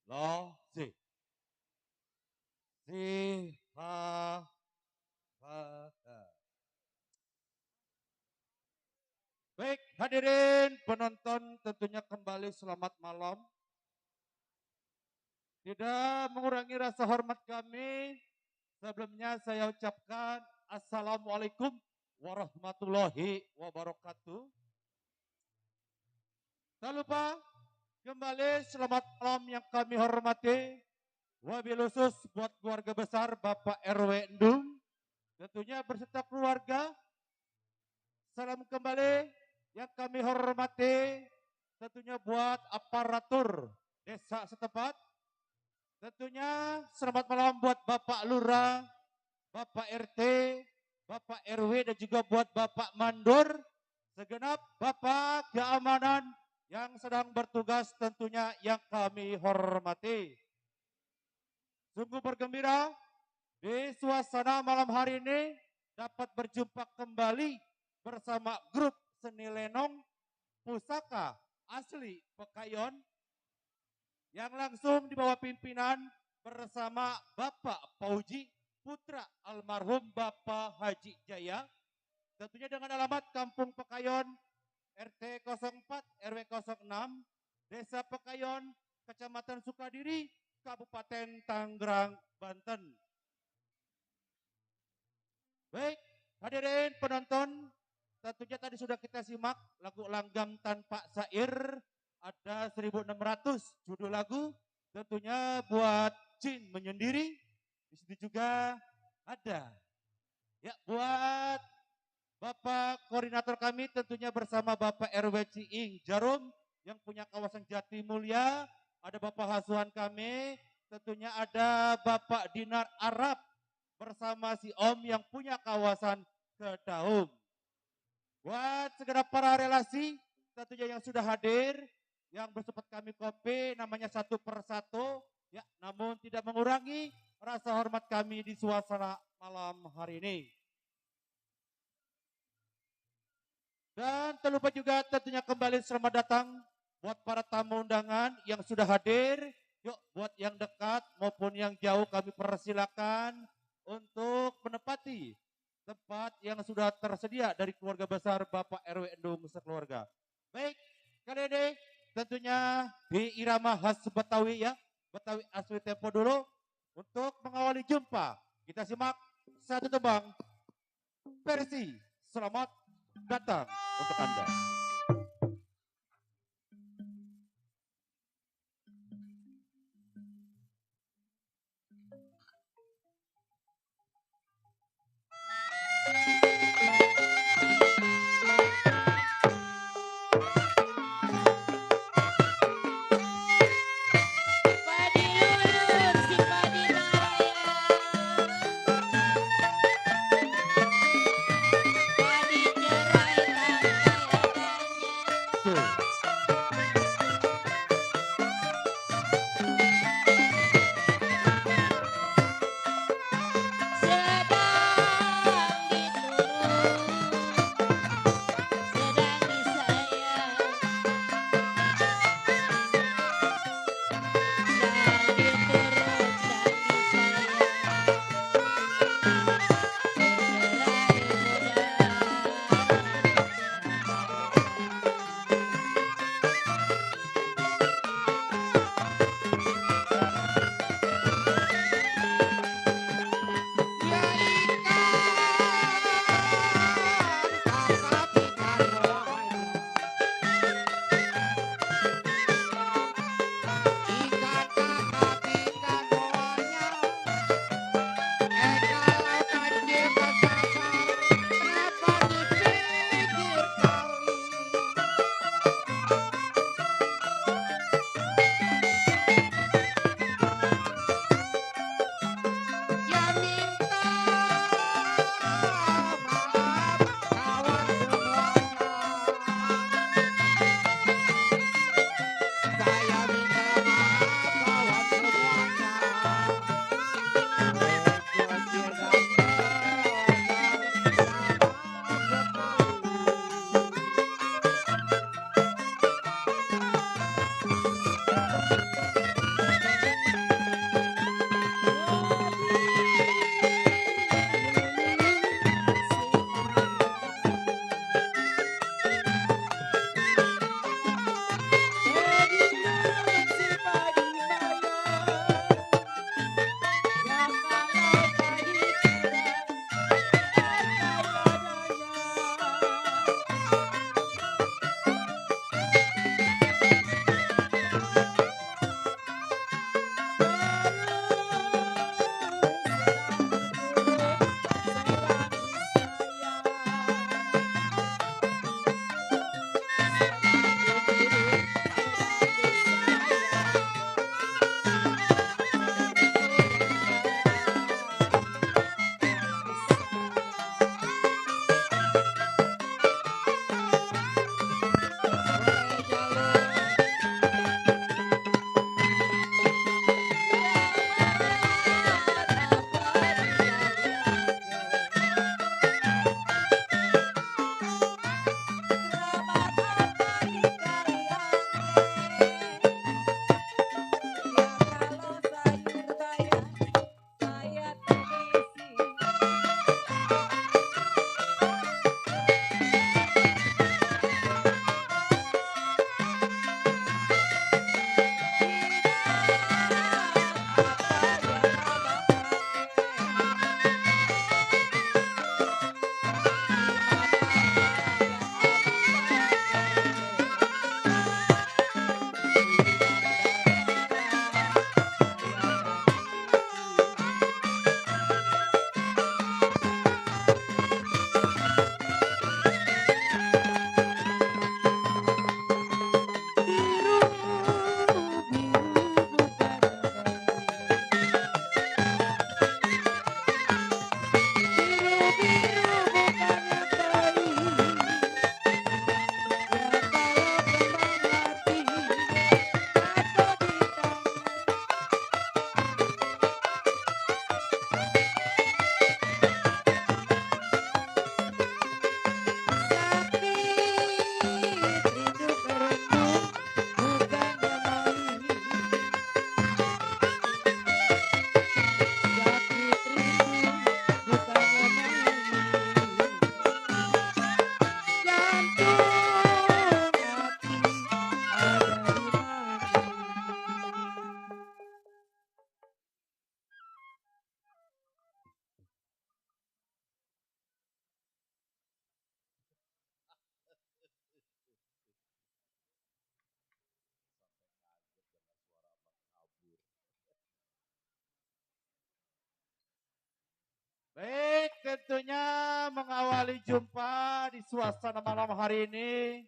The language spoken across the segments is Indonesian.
Lo, ha, ha. Baik, hadirin penonton tentunya kembali selamat malam. Tidak mengurangi rasa hormat kami, sebelumnya saya ucapkan Assalamualaikum warahmatullahi wabarakatuh. Tak lupa kembali selamat malam yang kami hormati. Wabil khusus buat keluarga besar Bapak RW Endung, tentunya berserta keluarga. Salam kembali yang kami hormati, tentunya buat aparatur desa setempat. Tentunya selamat malam buat Bapak Lurah, Bapak RT, Bapak RW dan juga buat Bapak Mandor, segenap Bapak keamanan yang sedang bertugas tentunya yang kami hormati. Sungguh bergembira di suasana malam hari ini dapat berjumpa kembali bersama grup seni lenong pusaka asli Pekayon yang langsung di bawah pimpinan bersama Bapak Pauji putra almarhum Bapak Haji Jaya, tentunya dengan alamat Kampung Pekayon RT 04 RW 06 Desa Pekayon Kecamatan Sukadiri Kabupaten Tangerang Banten. Baik, hadirin penonton, tentunya tadi sudah kita simak lagu Langgam Tanpa Syair, ada 1600 judul lagu, tentunya buat Jin Menyendiri. Di situ juga ada ya buat Bapak koordinator kami tentunya bersama Bapak RW Ciing Jarum yang punya kawasan Jati Mulia, ada Bapak Hasuhan kami, tentunya ada Bapak Dinar Arab bersama si Om yang punya kawasan Kedaung. Buat segenap para relasi tentunya yang sudah hadir, yang bersempat kami kopi namanya satu persatu, ya namun tidak mengurangi rasa hormat kami di suasana malam hari ini. Dan terlupa juga tentunya kembali selamat datang buat para tamu undangan yang sudah hadir. Yuk buat yang dekat maupun yang jauh kami persilakan untuk menempati tempat yang sudah tersedia dari keluarga besar Bapak RW Endung sekeluarga. Baik, kali ini tentunya di irama khas Betawi ya, Betawi asli tempo dulu untuk mengawali jumpa. Kita simak satu tembang versi Selamat Datang untuk Anda. tentunya mengawali jumpa di suasana malam hari ini.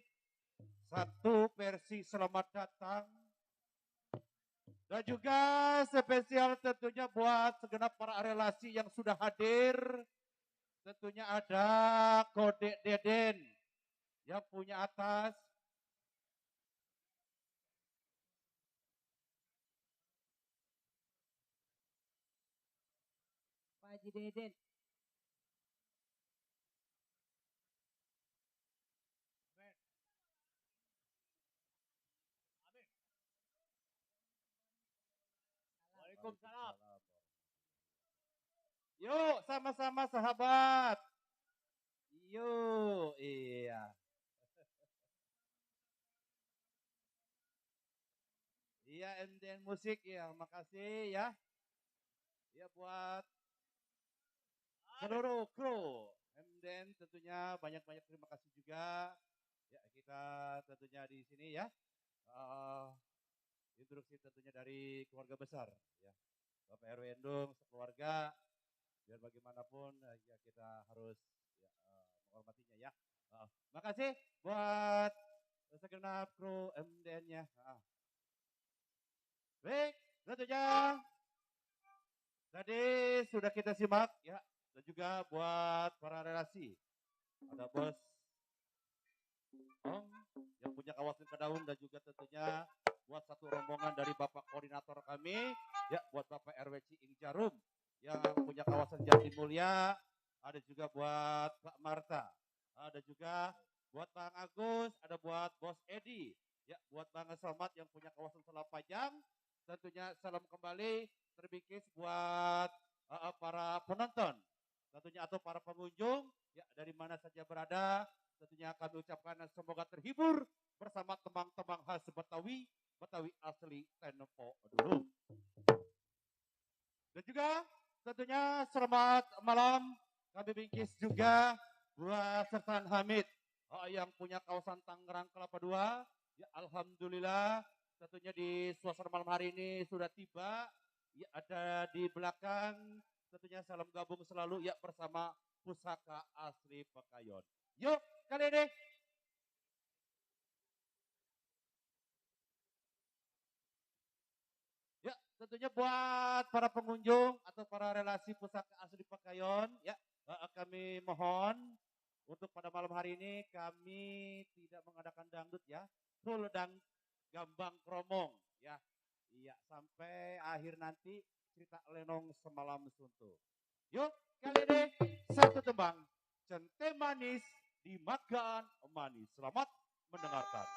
Satu versi selamat datang. Dan juga spesial tentunya buat segenap para relasi yang sudah hadir. Tentunya ada Kode Deden yang punya atas. Pak Haji Deden. Waalaikumsalam. Yuk sama-sama sahabat. Yuk, iya. Iya MDN Musik ya, makasih ya. Ya buat seluruh kru MDN tentunya banyak-banyak terima kasih juga. Ya kita tentunya di sini ya. Instruksi tentunya dari keluarga besar ya. Bapak RW Endung sekeluarga biar bagaimanapun ya kita harus ya, menghormatinya ya. Makasih buat segenap kru MDN-nya. Baik, tentunya tadi sudah kita simak ya, dan juga buat para relasi. Ada bos Om yang punya kawasan Kedaung dan juga tentunya buat satu rombongan dari Bapak Koordinator kami, ya buat Bapak RW Ciing Jarum yang punya kawasan Jatimulya, ada juga buat Pak Marta, ada juga buat Bang Agus, ada buat Bos Edi, ya buat Bang Selamat yang punya kawasan Selapajang, tentunya salam kembali terbingkis buat para penonton, tentunya atau para pengunjung, ya dari mana saja berada, tentunya kami ucapkan semoga terhibur bersama teman-teman khas Betawi, Betawi asli Tenempo dulu. Dan juga tentunya selamat malam kami bingkis juga buat Sersan Hamid yang punya kawasan Tangerang Kelapa II. Ya alhamdulillah tentunya di suasana malam hari ini sudah tiba. Ya ada di belakang tentunya salam gabung selalu ya bersama Pusaka Asli Pekayon. Yuk kali ini ya, tentunya buat para pengunjung atau para relasi Pusaka Asli Pekayon, ya kami mohon untuk pada malam hari ini kami tidak mengadakan dangdut ya, full gambang kromong ya, iya sampai akhir nanti cerita lenong semalam suntuk. Yuk kali ini satu tembang Cente Manis dimakan manis. Selamat mendengarkan.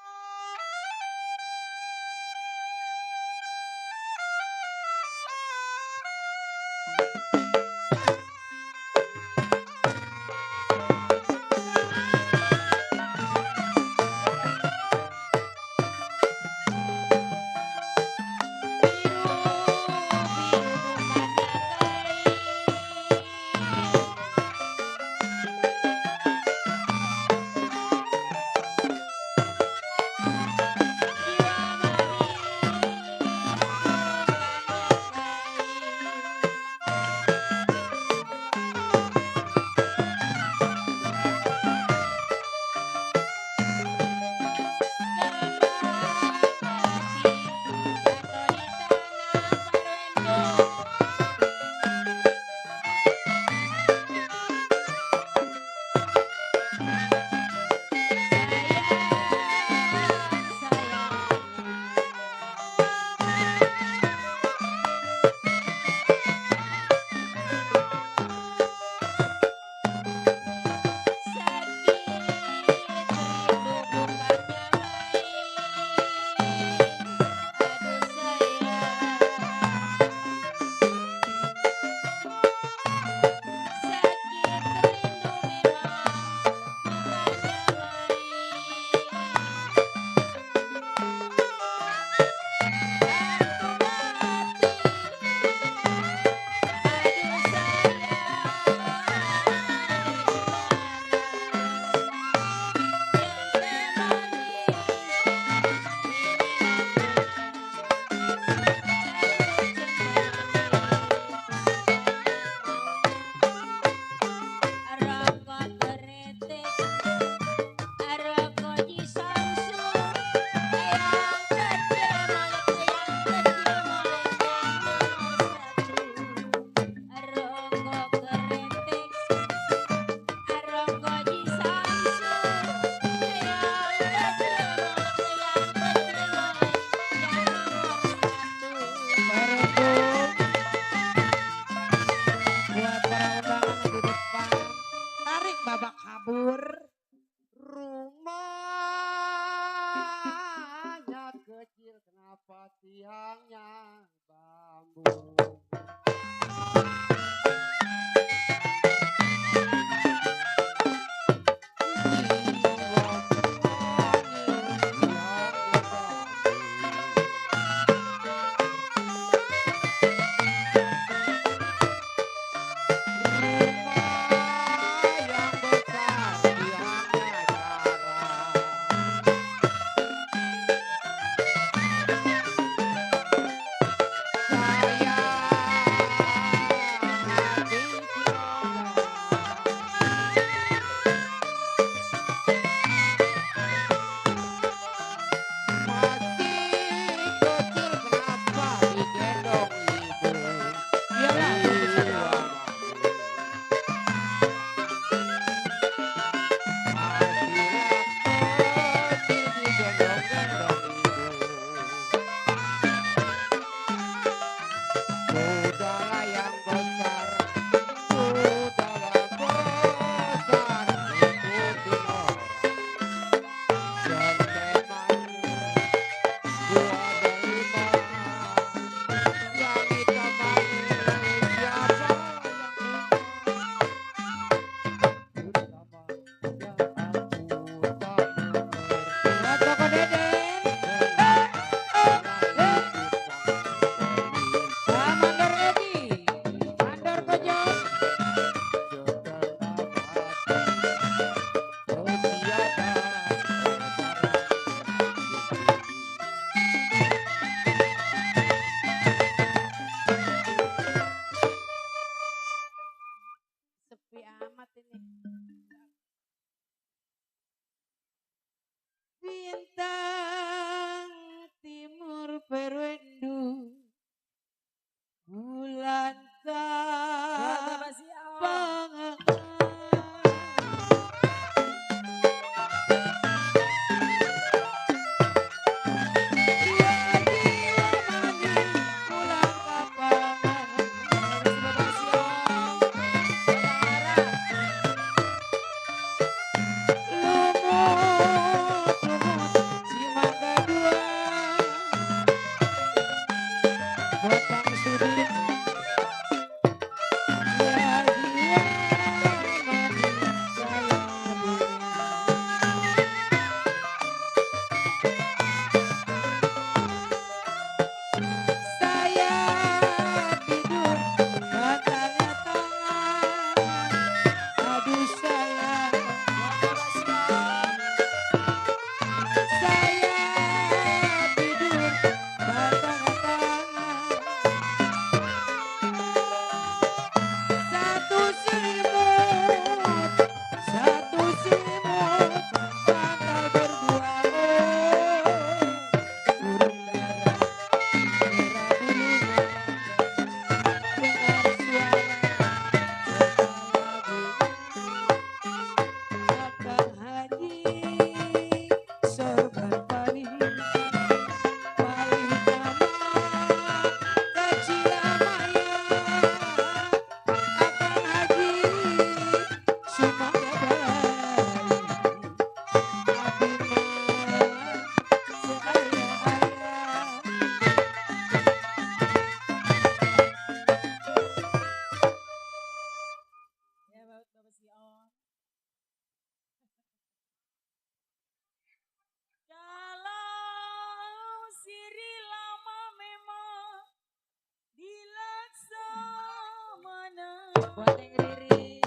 Buat yang Riri.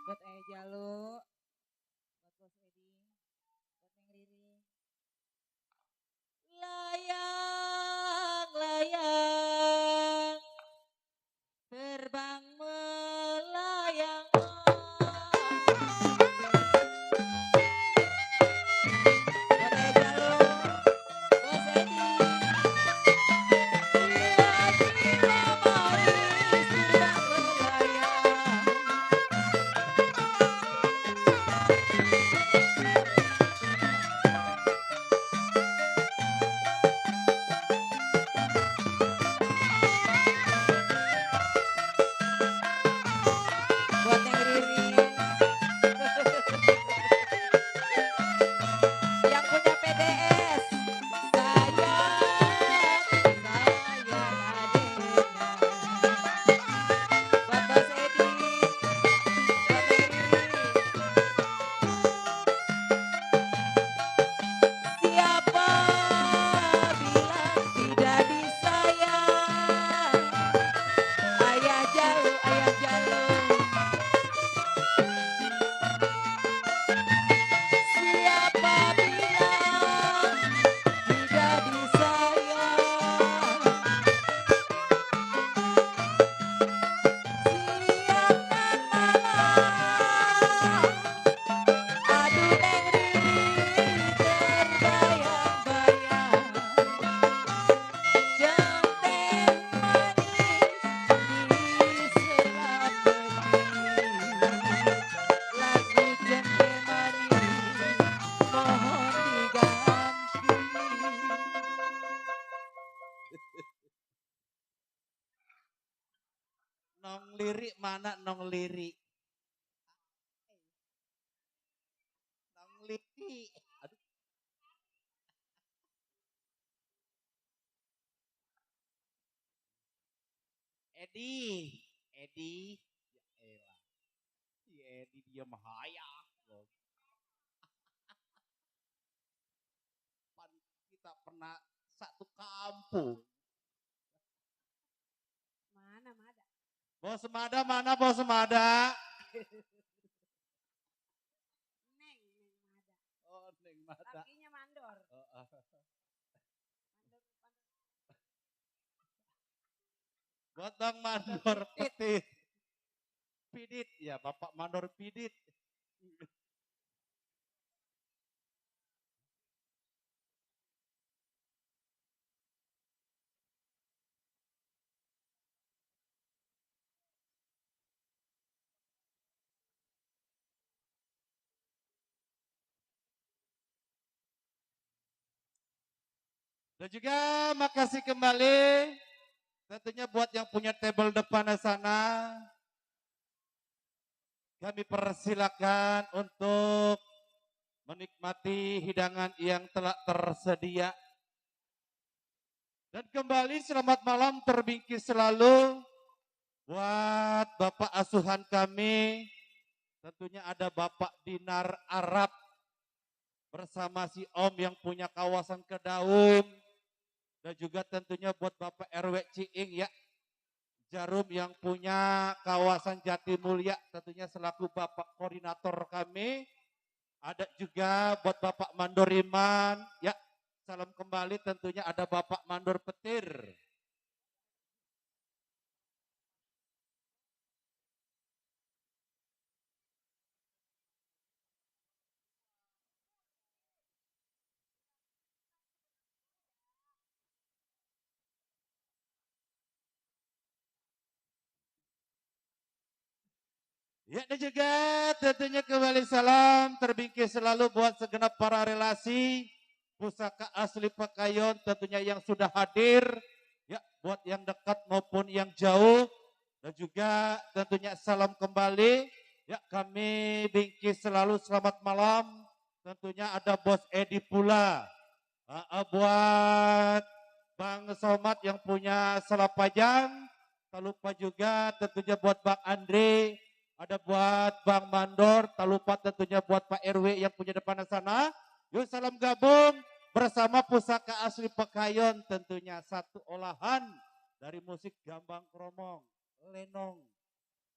Buat yang Jalo, buat Bos Edi, buat yang Riri. Layang, layang, terbang melayang. Buat Jalo, Bos Edi. Bila manis terbang melayang. Buat yang Riri. Yang punya PDS. Sayang, sayang adeknya. Buat Bos Edi, buat yang Riri. Siapa bilang tidak disayang? Ayah Jalu, ayah Jalu. Siapa bilang tidak disayang? Siang dan malam, aduh Neng Riri terbayang-bayang. Centeng manis di selap petis. Lagu centeng manis mohon diganti. Nong lirik mana nong lirik? Nong lirik. Aduh, Edi. Edi. Ya elah. Si Edi dia mahaya. Pan kita pernah satu kampung. Mana Mada? Bos Semada mana Bos Semada? Neng Mada. Oh, Neng Mada. Lakinya mandor. Oh, oh. Buat Bang Mandor Petit. Pidit ya, Bapak Mandor Pidit. Dan juga makasih kembali tentunya buat yang punya table depan sana. kami persilakan untuk menikmati hidangan yang telah tersedia. Dan kembali selamat malam terbingkis selalu buat Bapak asuhan kami. Tentunya ada Bapak Dinar Arab bersama si Om yang punya kawasan Kedaung. Dan juga tentunya buat Bapak RW Ciing ya, Jarum yang punya kawasan Jatimulya, tentunya selaku Bapak koordinator kami. Ada juga buat Bapak Mandoriman, ya salam kembali tentunya ada Bapak Mandor Petir. Ya dan juga tentunya kembali salam terbingkis selalu buat segenap para relasi pusaka asli Pekayon tentunya yang sudah hadir. Ya buat yang dekat maupun yang jauh. Dan juga tentunya salam kembali. Ya kami bingkis selalu selamat malam. Tentunya ada Bos Edi pula. Buat Bang Somad yang punya Selapajang. Tak lupa juga tentunya buat Bang Andre. Ada buat Bang Mandor, tak lupa tentunya buat Pak RW yang punya depan sana. Yuk salam gabung bersama pusaka asli Pekayon tentunya satu olahan dari musik gambang kromong, lenong.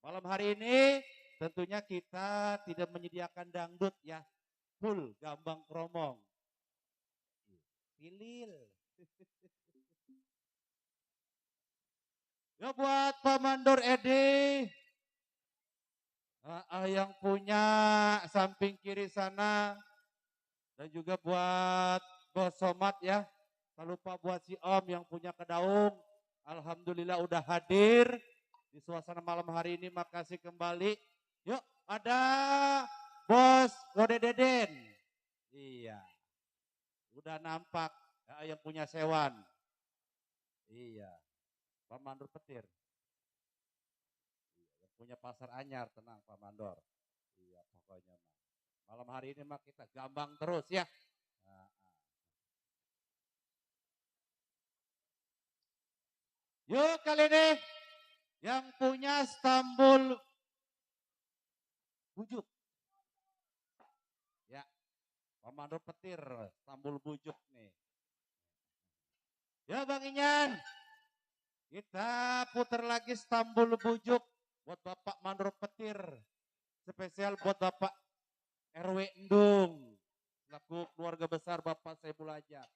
Malam hari ini tentunya kita tidak menyediakan dangdut ya, full gambang kromong. Pilil. Ya buat Pak Mandor Edi. Yang punya samping kiri sana dan juga buat Bos Somad ya. Tak lupa buat si Om yang punya Kedaung. Alhamdulillah udah hadir di suasana malam hari ini. Makasih kembali. Yuk ada Bos Gode Deden. Iya. Udah nampak ya, yang punya sewan. Iya. Pak Mandor Petir. Punya pasar anyar, tenang Pak Mandor. Iya pokoknya mah. Malam hari ini mah kita gambang terus ya. Yuk kali ini yang punya Stambul Bujuk. Ya, Pak Mandor Petir, Stambul Bujuk nih. Ya Bang Inyan, kita putar lagi Stambul Bujuk. Buat Bapak Mandor Petir, spesial buat Bapak RW Endung, selaku keluarga besar Bapak Saiful Ajab.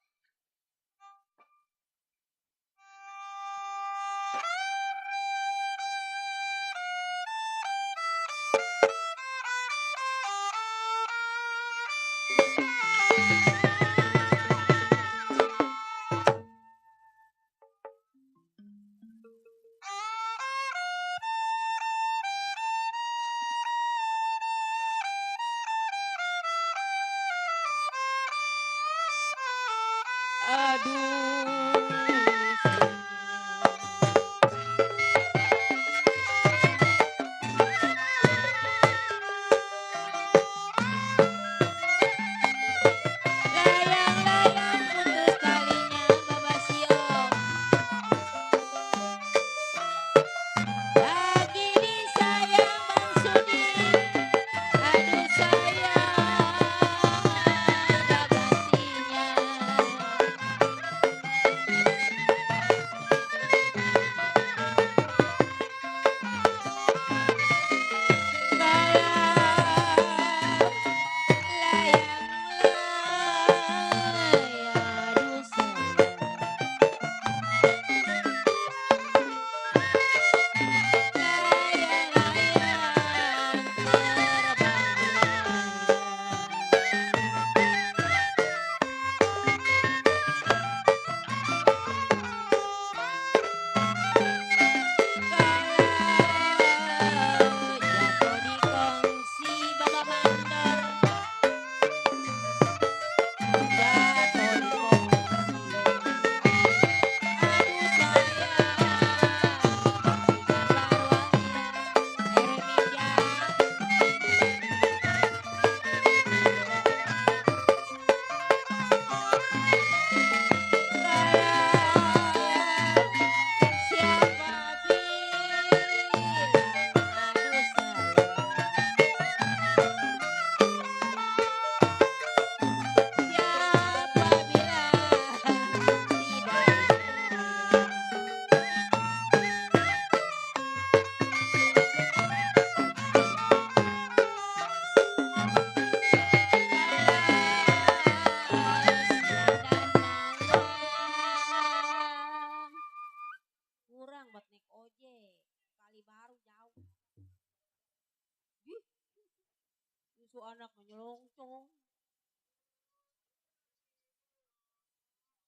susu anak menyelongcong.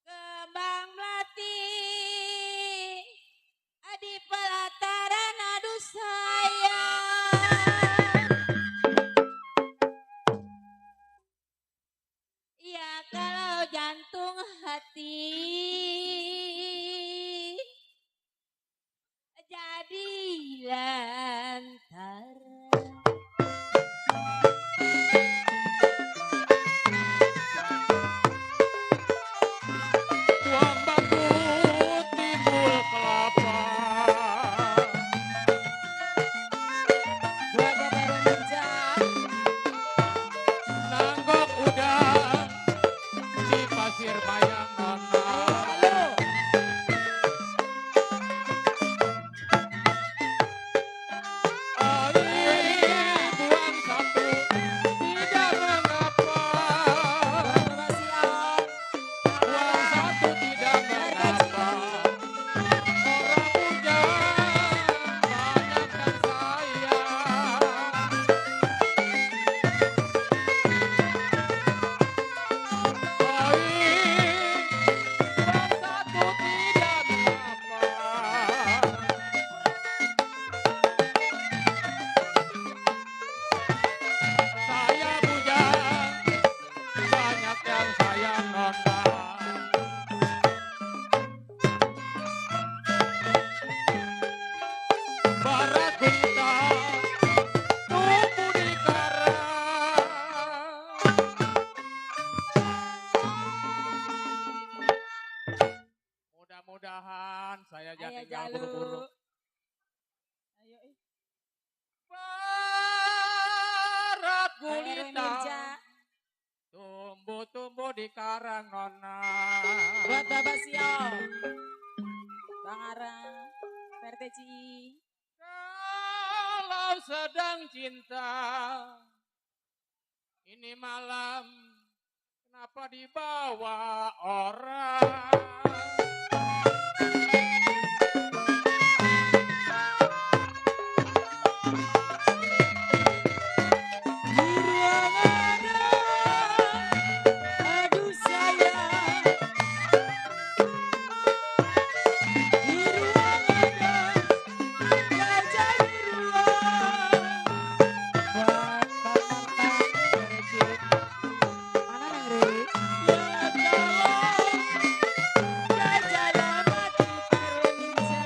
Kembang melati di pelataran aduh sayang. Ya kalau jantung hati jadi lantaran. Tuang bambu timbul kelapa. Keluarga baru menjak Nanggok udang di pasir mayang nona. Air buang satu tidak mengapa. Buang satu tidak mengapa. Orang bujang banyakkan sayang. Saya bujang, banyak yang sayang nona. Barat bintang tumbuh di karang. Mudah-mudahan saya Ayo jadi Jalu. buru-buru. Ayo Barat Bang Erwin gulita Mirja. tumbuh-tumbuh di karang nona. Buat Bapak Sio. Bang Ara. PRTCI. Kalau sedang cinta ini malam kenapa dibawa orang? Di ruangan aduh sayang. Di ruangan gajah di ruang. Buat Bang Marta. Mana Neng Ri? Ya kalau gajah lama di Indonesia.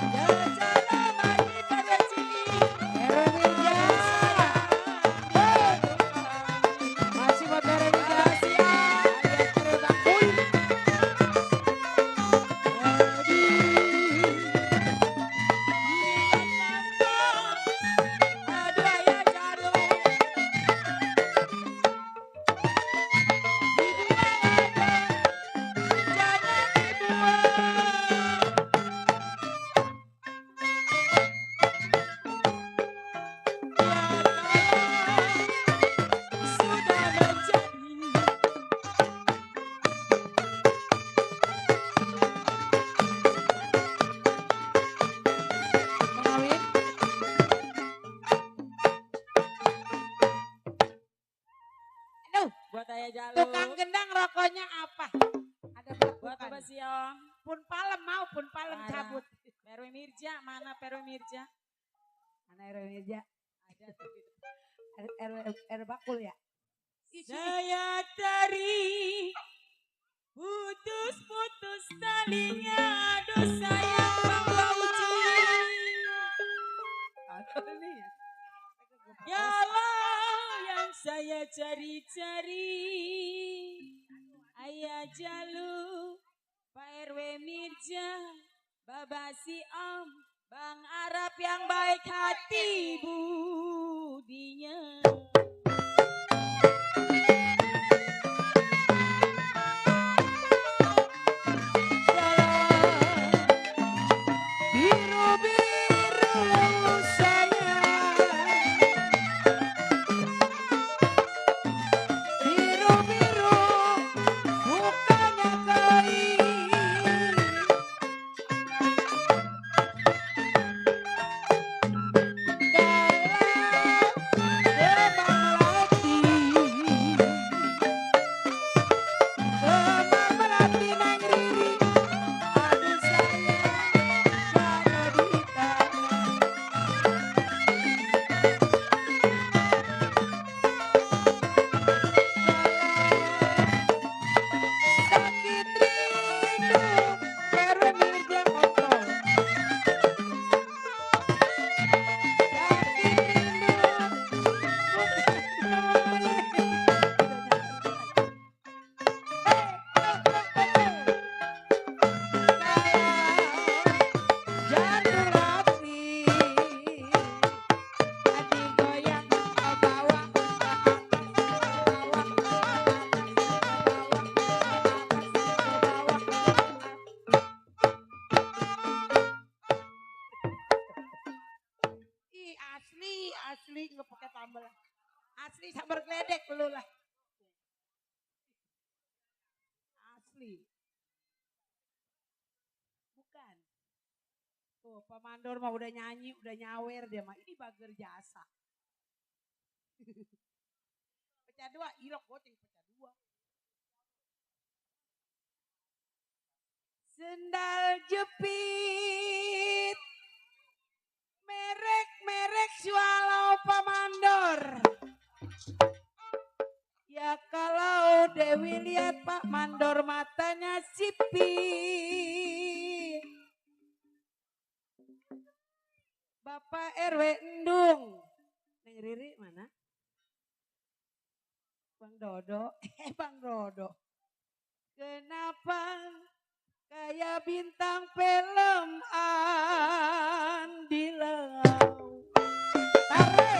Gajah lama di masih buat sudah menjadi pengawin. Aduh, buat Ayah Jalu. Tukang gendang rokoknya apa? Ada Buat bukan? Bapak Siong. Pun palem mau pun palem Mana? cabut. Perwi Mirja, mana Perwi Mirja? Mana RW Mirja? Ada tuh gitu. RW Bakul ya? Saya tarik putus-putus talinya, aduh sayang Bang Fauzi. Ini ya. Yalah yang saya cari-cari, Ayah Jalu, Pak RW Mirja, Baba Siom, Bang Arab yang baik hati budinya. Biru-biru sayang. Biru-biru bukannya kain. Dalam pakai sambal. Asli sambal geledek lu lah. Asli. Bukan. Tuh Pak Mandor mah udah nyanyi, udah nyawer dia mah. Ini bager jasa. Pecah dua, irok goceng pecah dua. Sendal jepit. Merek Swallow Pak Mandor. Ya kalau Dewi lihat Pak Mandor matanya sipit. Bapak RW Endung. Neng Riri mana? Bang Dodo. Bang Dodo. Kenapa kayak bintang film Andi Lau? Tarik.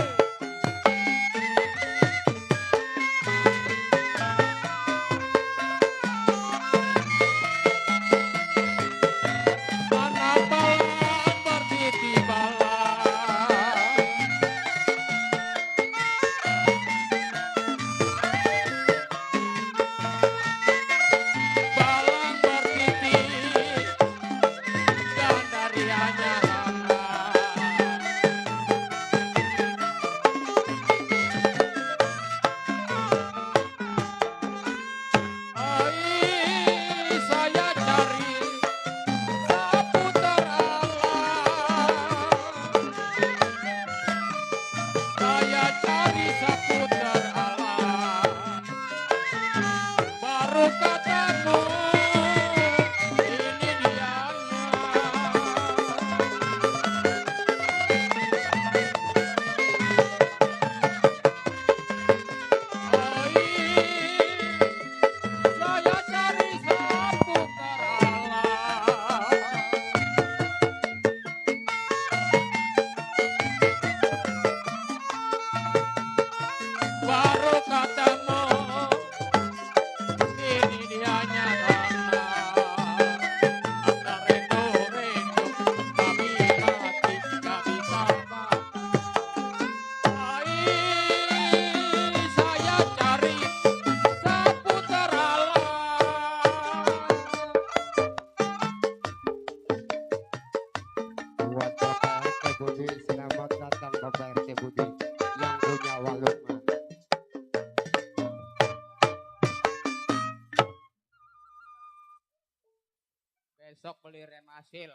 Besok beli Remasil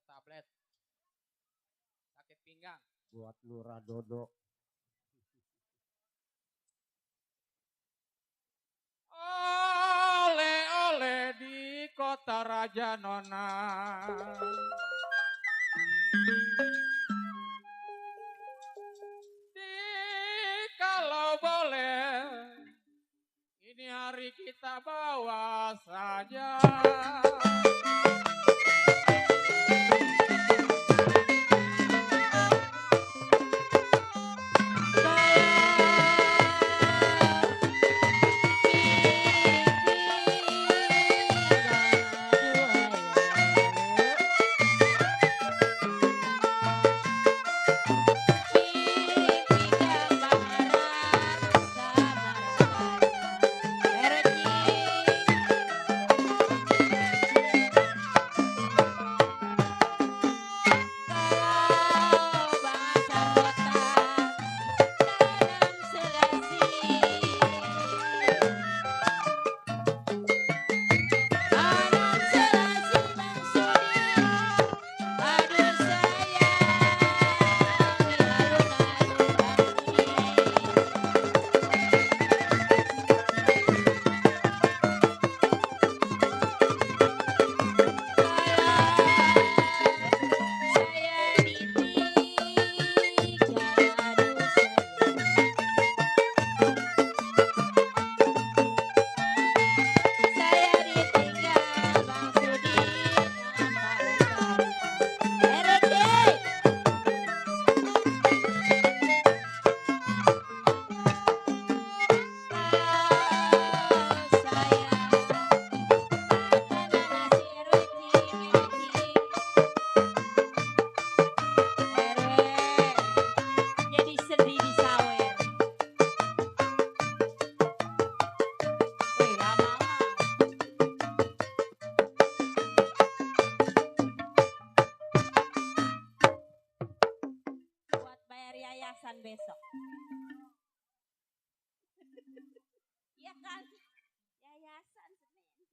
tablet sakit pinggang Buat Lurah Dodo. Oleh-oleh di kota Raja Nona. Kalau boleh ini hari kita bawa saja. kan yayasan Senin.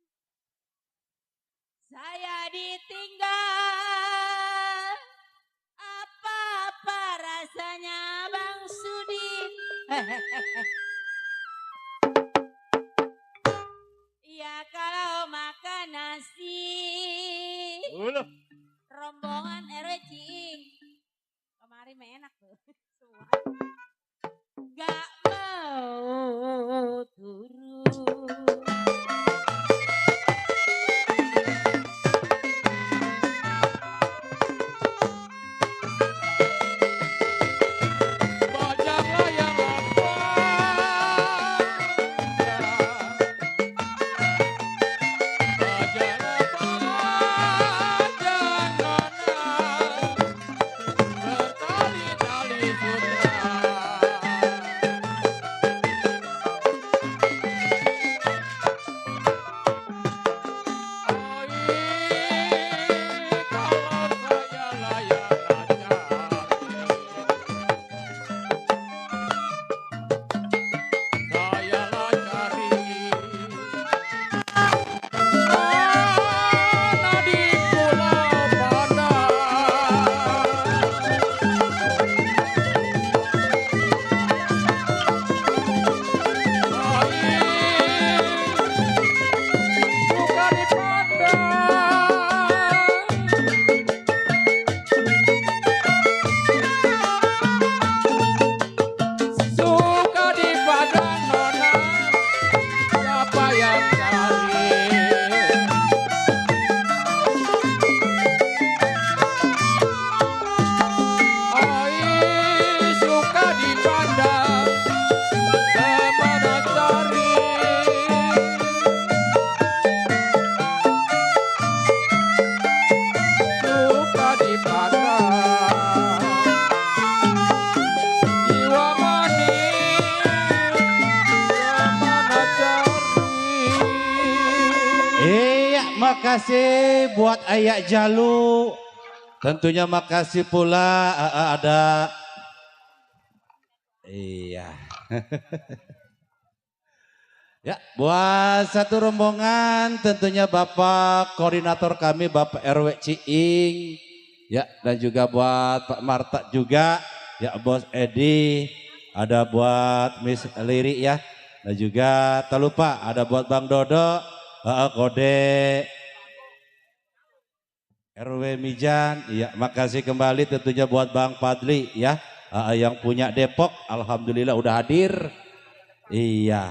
Saya ditinggal, apa-apa rasanya Bang Sudi. Ya kalau makan nasi, rombongan RW Ciing. Kemarin mah enak tuh. Semua. Gak mau turun. Bajang layang bertali-tali sutra. Makasih buat Ayak Jalu. Tentunya makasih pula ada iya. Ya, buat satu rombongan tentunya Bapak koordinator kami Bapak RW Ciing. Ya, dan juga buat Pak Marta juga, ya Bos Edi, ada buat Miss Liri ya. Dan juga tak lupa ada buat Bang Dodo, kode RW Mijan, iya makasih kembali tentunya buat Bang Padli ya, yang punya Depok, alhamdulillah udah hadir, iya.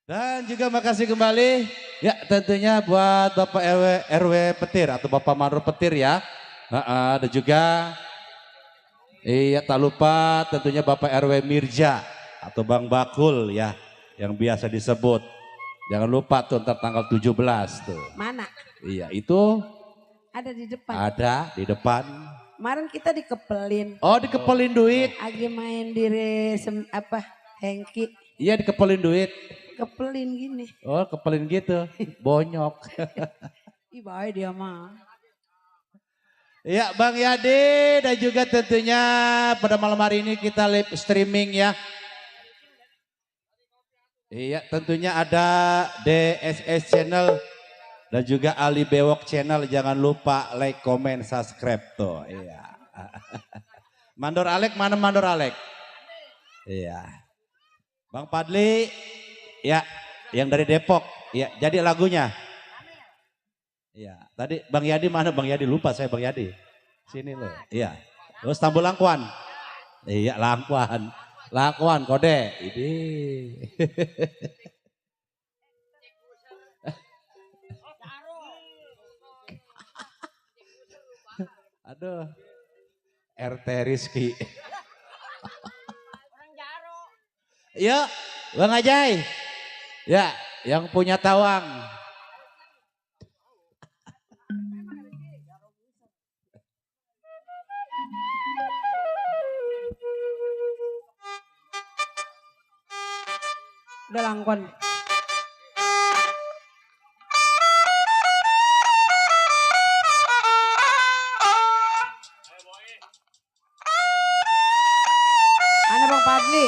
Dan juga makasih kembali ya tentunya buat Bapak RW Petir atau Bapak Manur Petir ya, ada juga, iya tak lupa tentunya Bapak RW Mirja atau Bang Bakul ya, yang biasa disebut. Jangan lupa tuh ntar tanggal 17 tuh. Mana? Iya itu. Ada di depan. Ada di depan. Kemarin kita dikepelin. Oh dikepelin duit. Lagi main di Hengki. Iya dikepelin duit. Kepelin gini. Oh kepelin gitu. Bonyok. Ih baik dia mah. Iya Bang Yadi dan juga tentunya pada malam hari ini kita live streaming ya. Iya tentunya ada DSS channel dan juga Ali Bewok channel, jangan lupa like, comment, subscribe tuh. Iya. Mandor Alek mana Mandor Alek? Iya. Bang Padli, ya yang dari Depok, ya jadi lagunya. Iya. Tadi Bang Yadi mana Bang Yadi, lupa saya Bang Yadi. Sini loh. Iya. Terus Tambul Langkuan. Iya Langkuan. Lakuan kode ini. Aduh. RT Rizky. Orang Jaro. Ya, Bang Ajay. Ya, yang punya tawang. Udah Langkon. Mana Bang Padli?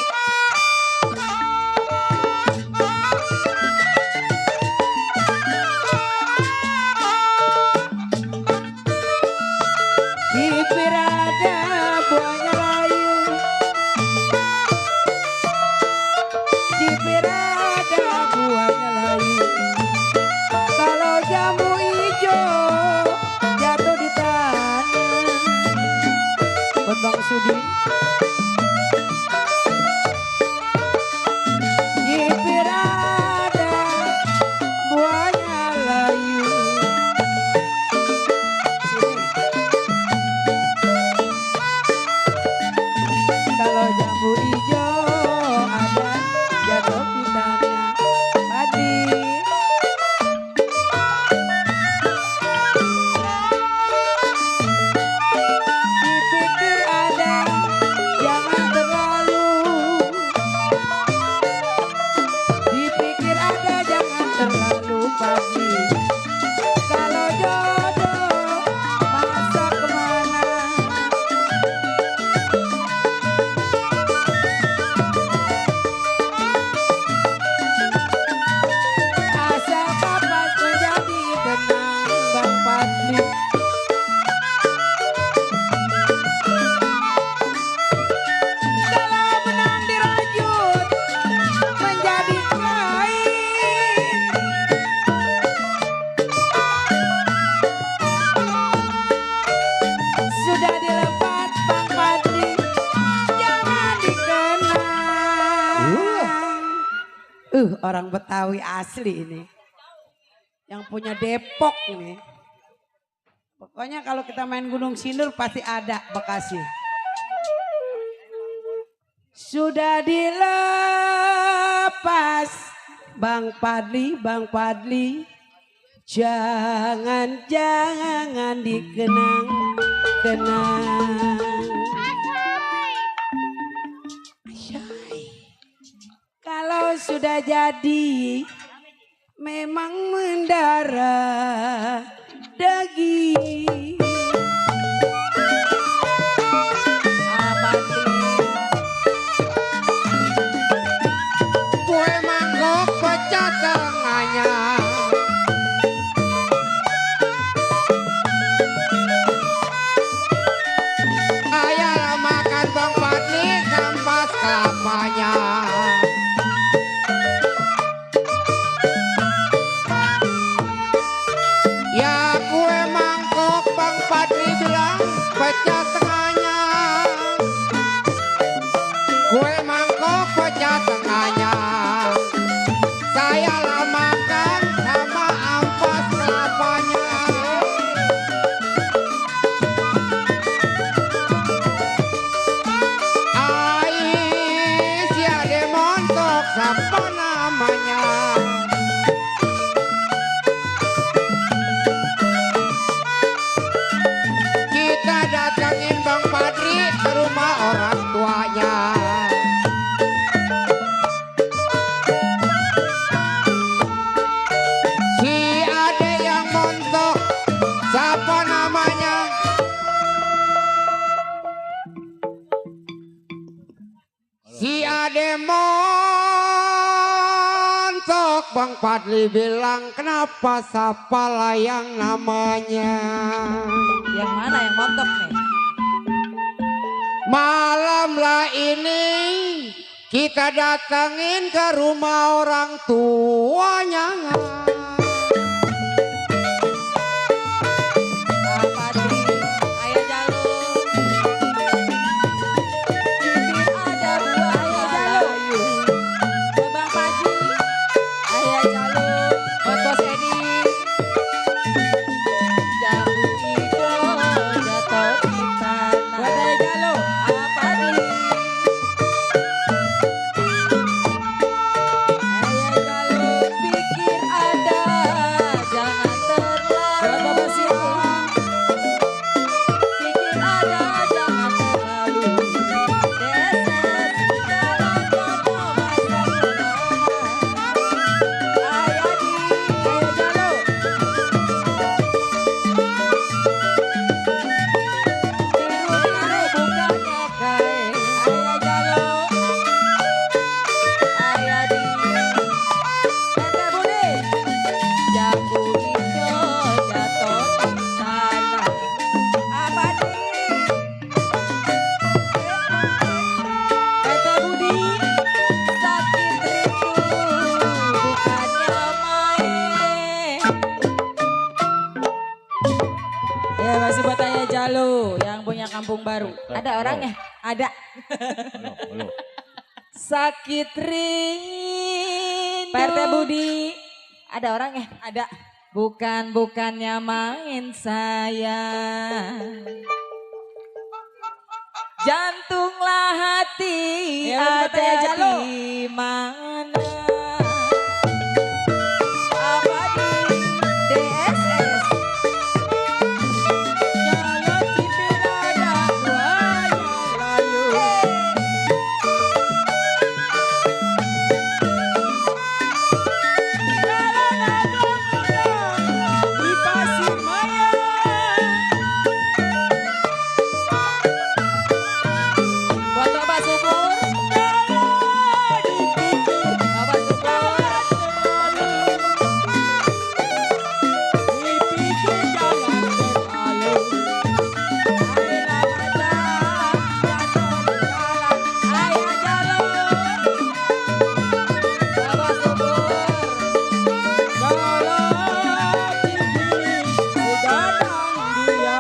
Orang Betawi asli ini. Yang punya Depok ini. Pokoknya kalau kita main Gunung Sindur pasti ada Bekasi. Sudah dilepas Bang Padli. Jangan dikenang-kenang. Kalau sudah jadi memang mendarah daging. Kue mangkok pecah tengahnya. Ayah makan Bang Padli kampas kelapanya. Ya kue mangkok Bang Padli bilang pecah tengahnya. Kue mangkok pecah tengahnya. Saya lah makan sama ampas kelapanya. Ais ya demontok siapa namanya. Kita datangin Bang Padli ke rumah orang tuanya. Si ade yang montok, siapa namanya? Si ade montok, Bang Padli bilang kenapa siapa layang namanya. Yang mana yang montok nih? Malam lah ini kita datengin ke rumah orang tuanya. Bang Padli, ayah jalur. Bibir ada buaya layu. Bang Padli, ayah jalur. Buat Bos Edi. Jambu hijau jatuh di tanah. Buat ayah jalur. Bang Padli. Ayah jalur pikir ada, jangan terlalu. Buat Bapak Siang. Pikir ada, jangan terlalu. Deset jalan kono masa kenangan. Ayah di, ayah jalur. Biru bukannya kain. Ayah jalur. Ayah di, Tete Budi. Jambu hijau jatuh di tanah. Apa di? Tete Budi, sakit rindu bukannya main. Ya masih buat ayah Jalu yang punya kampung baru. Ada orangnya? Ada. Sakit rindu. Pak RT Budi. Ada orangnya? Ada. Bukannya main saya. Jantunglah hati Ya, masih buat ada ayah Jalu. di mana. Apa di DSS? Jalan sipil ada buaya layu. Jalan ada buaya di Pasir Maya. Buat Bapak Subur. Bapak Subur. Dipikir jangan terlalu. Ayah baca, jatuh di jalan. Ayah jalur. Bapak Subur. Jalan tinggi, begadang dia.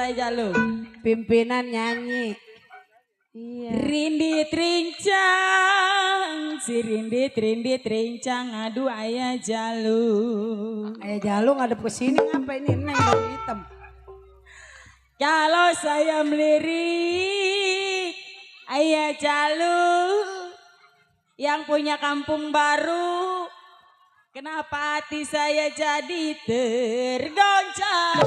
aja lu. Pimpinan nyanyi. Iya. Rindit rincang, si rindit rincang, aduh ayah jalu. Ayah Jalu ngadep ke sini ngapa ini Neng baju hitam. Kalau saya melirik, ayah jalu yang punya kampung baru, kenapa hati saya jadi tergoncang?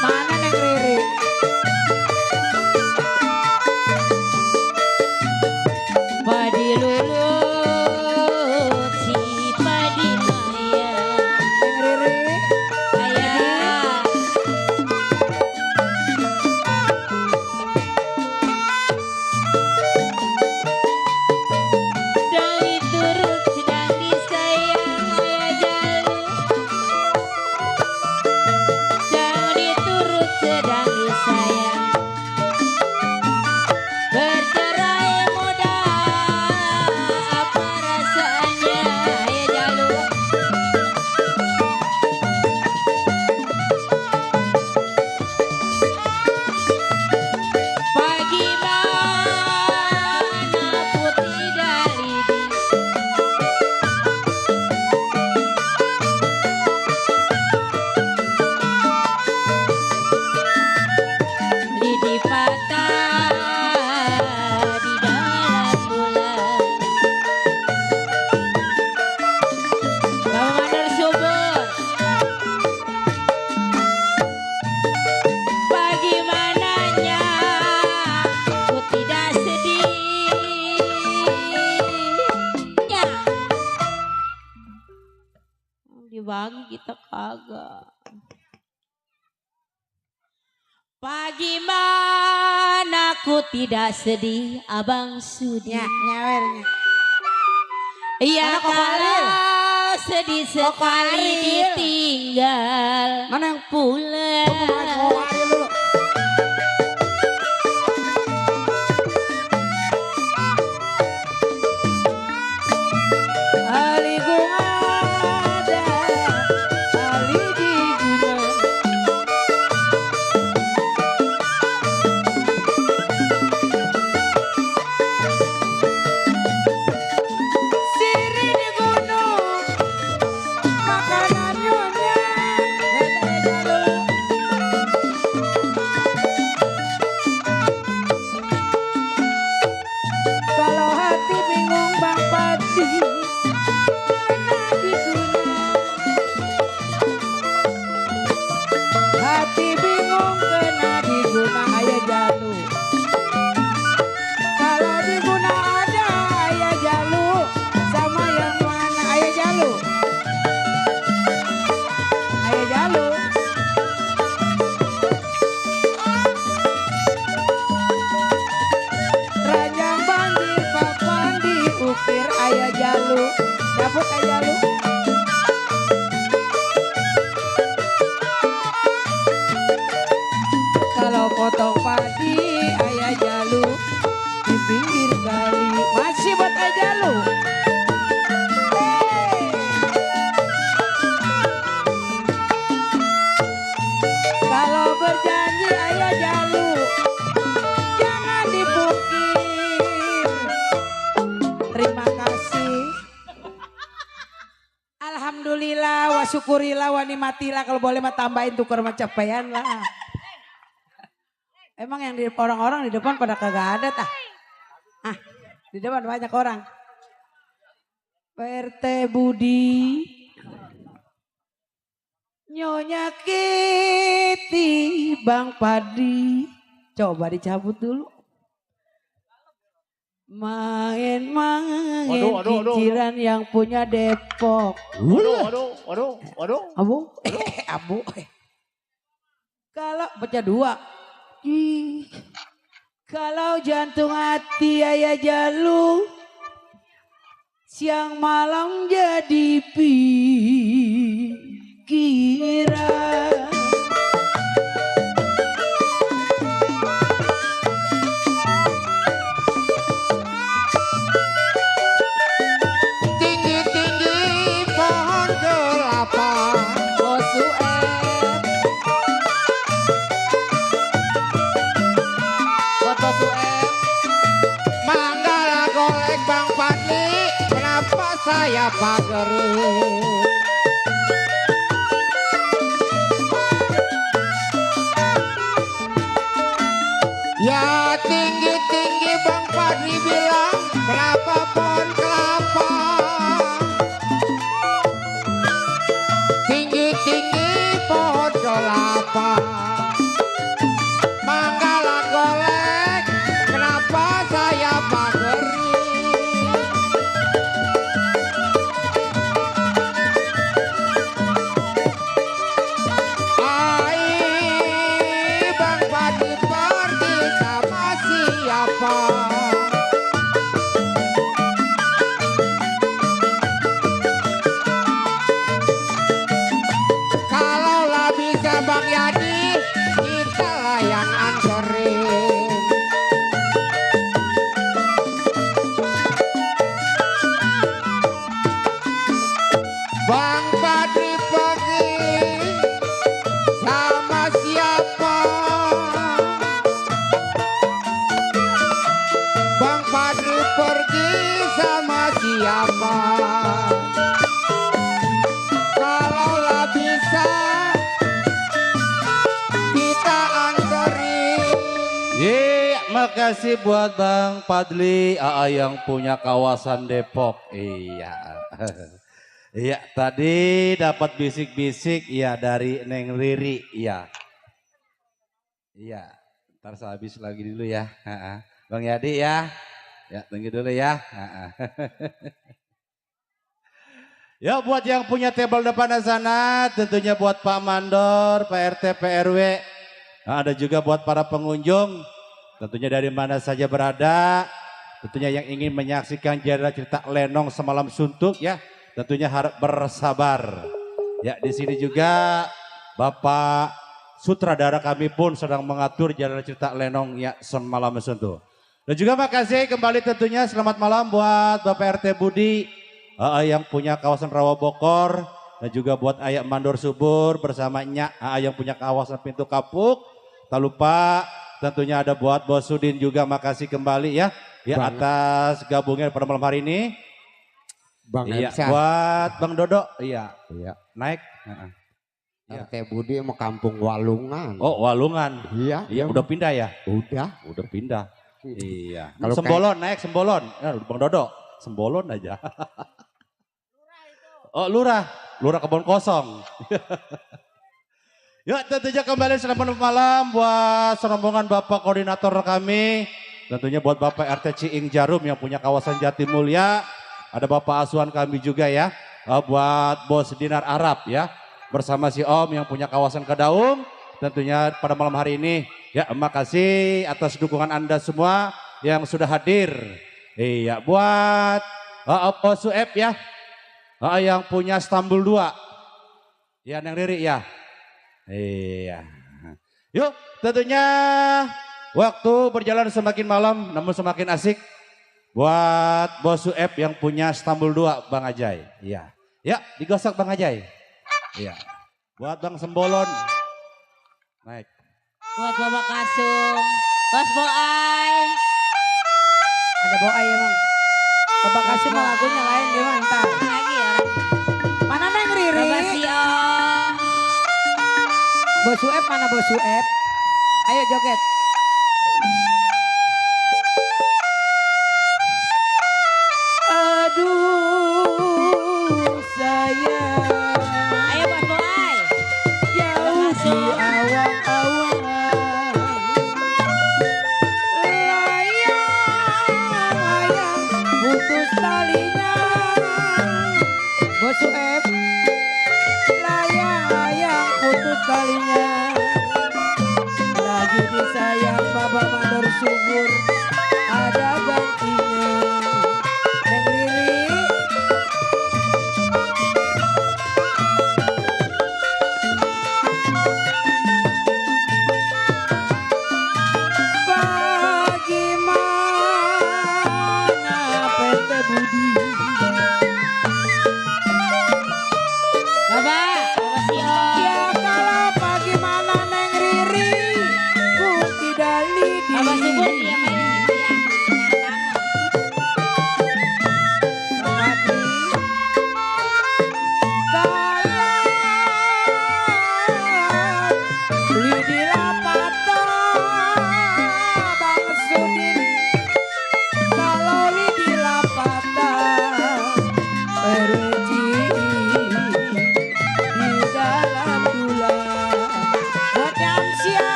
Mana Neng Riri? Padi lulut si padi maya Neng Riri. ayah sedang diturut sedang disayang ayah jalu sedang diturut sedang disayang bercerai muda apa rasanya ayah jalu bagaimana putih dalidi lidi patah di dalam bulan Bapak Mandor subur bagaimananya ku tidak sedih ya dibagi kita kagak bagaimana ku tidak sedih abang Sudi Nyawernya. ya Mana Koko Ariel? kalau sedih sekali Ariel. ditinggal Mana yang pulang Koko Ariel dulu? Ali ada, Ali di gunung. Siri di gunung, makanan nyonya. Kalau hati bingung Bang Padi, kena diguna. Hati bingung kena diguna ayah jalu. Kalau diguna ada ayah jalu, sama yang mana ayah jalu? Ayah jalu. Ranjang banjir papan diukir ayah jalu. Dapet ayah jalu. Kalau potong padi ayah jalu di pinggir kali masih buat ayah jalu. Hey. Kalau berjanji ayah jalu jangan dipungkir. Terima kasih. Alhamdulillah wa syukurillah wa nikmatillah, kalau boleh mah tambahin tuker mah capaian lah. Emang yang di orang-orang di depan pada kagak ada tah. Ah, di depan banyak orang. PRT Budi, Nyonya Kitty, Bang Padi. Coba dicabut dulu. Main-main kiciran yang punya Depok. Waduh. Abu, abu. Kalau baca dua. Kalau jantung hati ayah jalu, siang malam jadi pikiran. golek Bang Padli, kenapa saya pagerin? Ya tinggi-tinggi Bang Padli bilang, kenapa pohon kelapa? Tinggi-tinggi pohon kelapa. Manggala golek, kenapa saya pagerin? Ai, Bang Padli pergi sama siapa? Kalaulah bisa Bang Yadi, kita lah yang anterin. Bang Padli pergi sama siapa? Bang Padli pergi sama siapa? Kalaulah bisa kita anterin. Makasih buat Bang Padli, yang punya kawasan Depok. Iya. Iya, tadi dapat bisik-bisik ya dari Neng Riri, iya. Iya, ntar saya habis lagi dulu ya. Bang Yadi ya. Ya, tunggu dulu ya. Ya, buat yang punya table depan sana, tentunya buat Pak Mandor, Pak RT, Pak RW. Nah, ada juga buat para pengunjung, tentunya dari mana saja berada. Tentunya yang ingin menyaksikan jalan cerita Lenong Semalam Suntuk ya. Tentunya harap bersabar. Ya, di sini juga Bapak sutradara kami pun sedang mengatur jalan cerita Lenong ya Semalam Suntuk. Dan juga makasih kembali tentunya selamat malam buat Bapak RT Budi yang punya kawasan Rawa Bokor, dan juga buat Ayak Mandor Subur bersama Nyak yang punya kawasan Pintu Kapuk. Tak lupa tentunya ada buat Bos Sudin juga, makasih kembali ya atas gabungnya pada malam hari ini. Bang Iya, Emsyah. buat Bang Dodo, iya, Iya. naik. Iya. RT Budi mau kampung Walungan. Oh, Walungan. Iya, Iya, udah pindah ya? udah. Udah pindah. Iya. Kalau Sembolon, naik Sembolon. Ya, Bang Dodo, Sembolon aja. Oh, Lurah Kebon Kosong. Ya, tentunya kembali selamat malam buat rombongan Bapak Koordinator kami. Tentunya buat Bapak RT Ciing Jarum yang punya kawasan Jatimulya. Ada Bapak asuhan kami juga ya. Buat Bos Dinar Arab ya. Bersama si Om yang punya kawasan Kedaung. Tentunya pada malam hari ini. Ya, makasih atas dukungan Anda semua yang sudah hadir. Iya, buat Bos Sueb ya. Yang punya Stambul 2. Ya, Neng Riri ya. Iya. Yuk, tentunya waktu berjalan semakin malam namun semakin asik. Buat Bos Sueb yang punya Stambul 2, Bang Ajay. Iya. Ya, digosok Bang Ajay. Iya. Buat Bang Sembolon. Naik. Buat Bapak Kasum, Bos Boai. Ada Boai emang. Bapak kasih mau lagunya lain gimana ntar. Lagi orang. Mana Neng Riri? Bapak Siom. Bos Sueb mana Bos Sueb? Ayo joget. Aduh sayang. Ayo Bos Boai. Jauh di awang-awangan. Layang-layang putus talinya. Bos Sueb. Layang-layang putus talinya. Lagi disayang Bapak Mandor Subur. Ada gantinya. Neng Riri. Bagaimana PT Budi? Bapak Siom. Ya kalau bagaimana Neng Riri? Ku tidak lidi. Bapak Subur diam aja.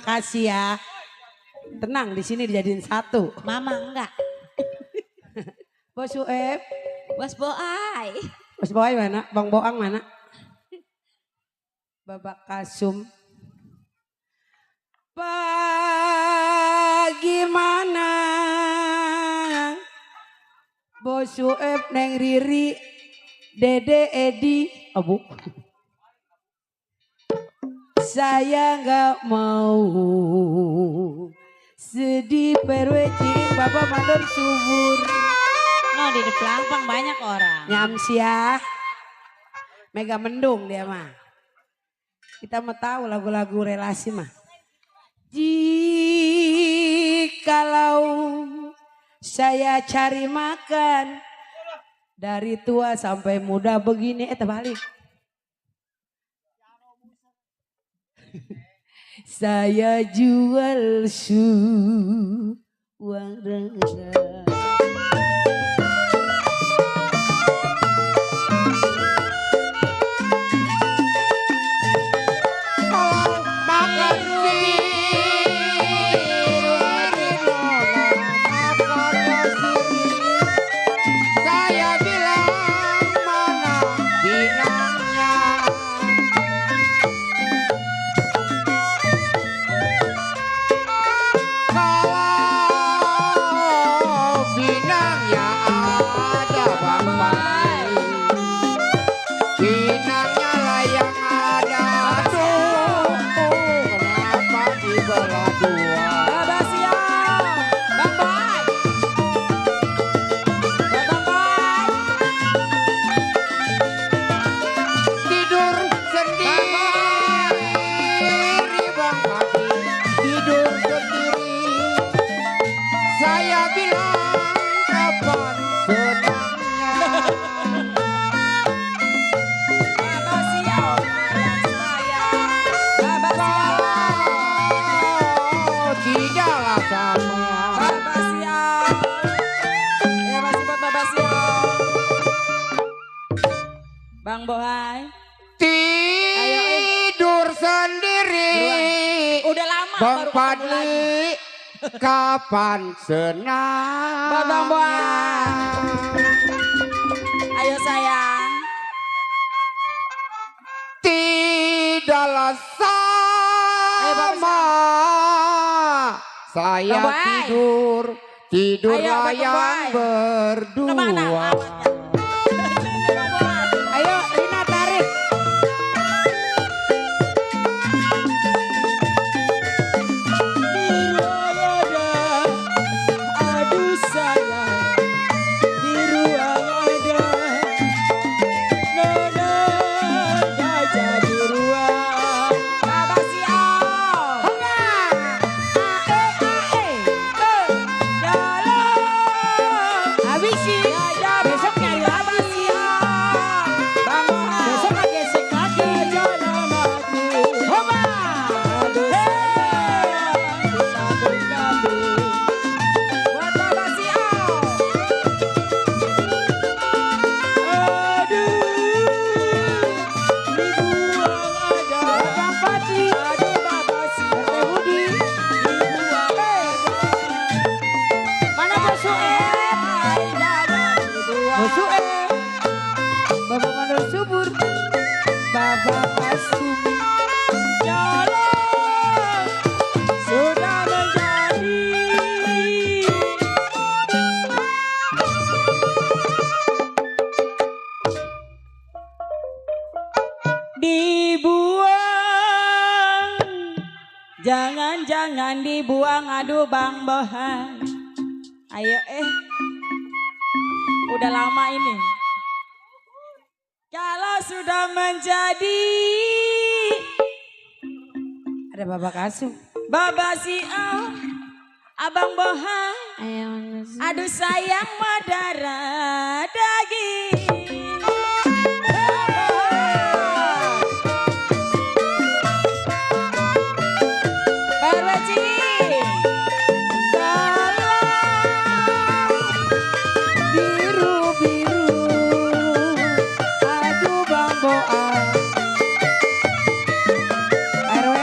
kasih ya. Tenang, di sini dijadiin satu. Mama enggak. Bos Uep, Bos Boai. Bos Boy mana? Bang Boang mana? Babak Kasum. Bagaimana Bos Uep, Neng Riri, Dede Edi, Abu. Saya nggak mau sedih perweci Bapak Mandor subur. No, di Pelampang banyak orang. Nyamsia, Mega Mendung dia mah. Kita mau tahu lagu-lagu relasi mah. Jikalau saya cari makan dari tua sampai muda begini, terbalik. Saya jual uang rendah. Bang Bohai. Tidur sendiri. Udah lama Bang baru ketemu Padli, lagi. kapan senang? Bang Bohai. Ayo sayang. Tidaklah sama. Saya Bang Boy. tidur Ayo, Bang layang Boy. berdua. Kemana alamatnya? Bang Bohai. Ayo Rina tarik. Aduh sayang, di ruang ada nona gajah biruan. Abah siap. Habisin. Besok nyari abah siap. Bang Bohai. Besok lagi esek lagi. Gajah namaku. Hoba. Aduh sayang, kita berkabung. Buat Abah siap. Aduh, dibuang ada. Bang Padli. Aduh Bapak siap. Teh Budi. Dibuang ada. Mana Bos Uep? Jangan dibuang. Bos Uep. Bapak Mandor subur. Bapak Kasum. Jalan sudah menjadi. Dibuang, jangan dibuang, aduh Bang Bohai. Ayo udah lama ini. Kalau sudah menjadi Ada Bapak Kasum. Baba siap, Abang Bohai. Aduh sayang madara daging. Barwaji. Biru-biru. Aduh Bang Boang. RW.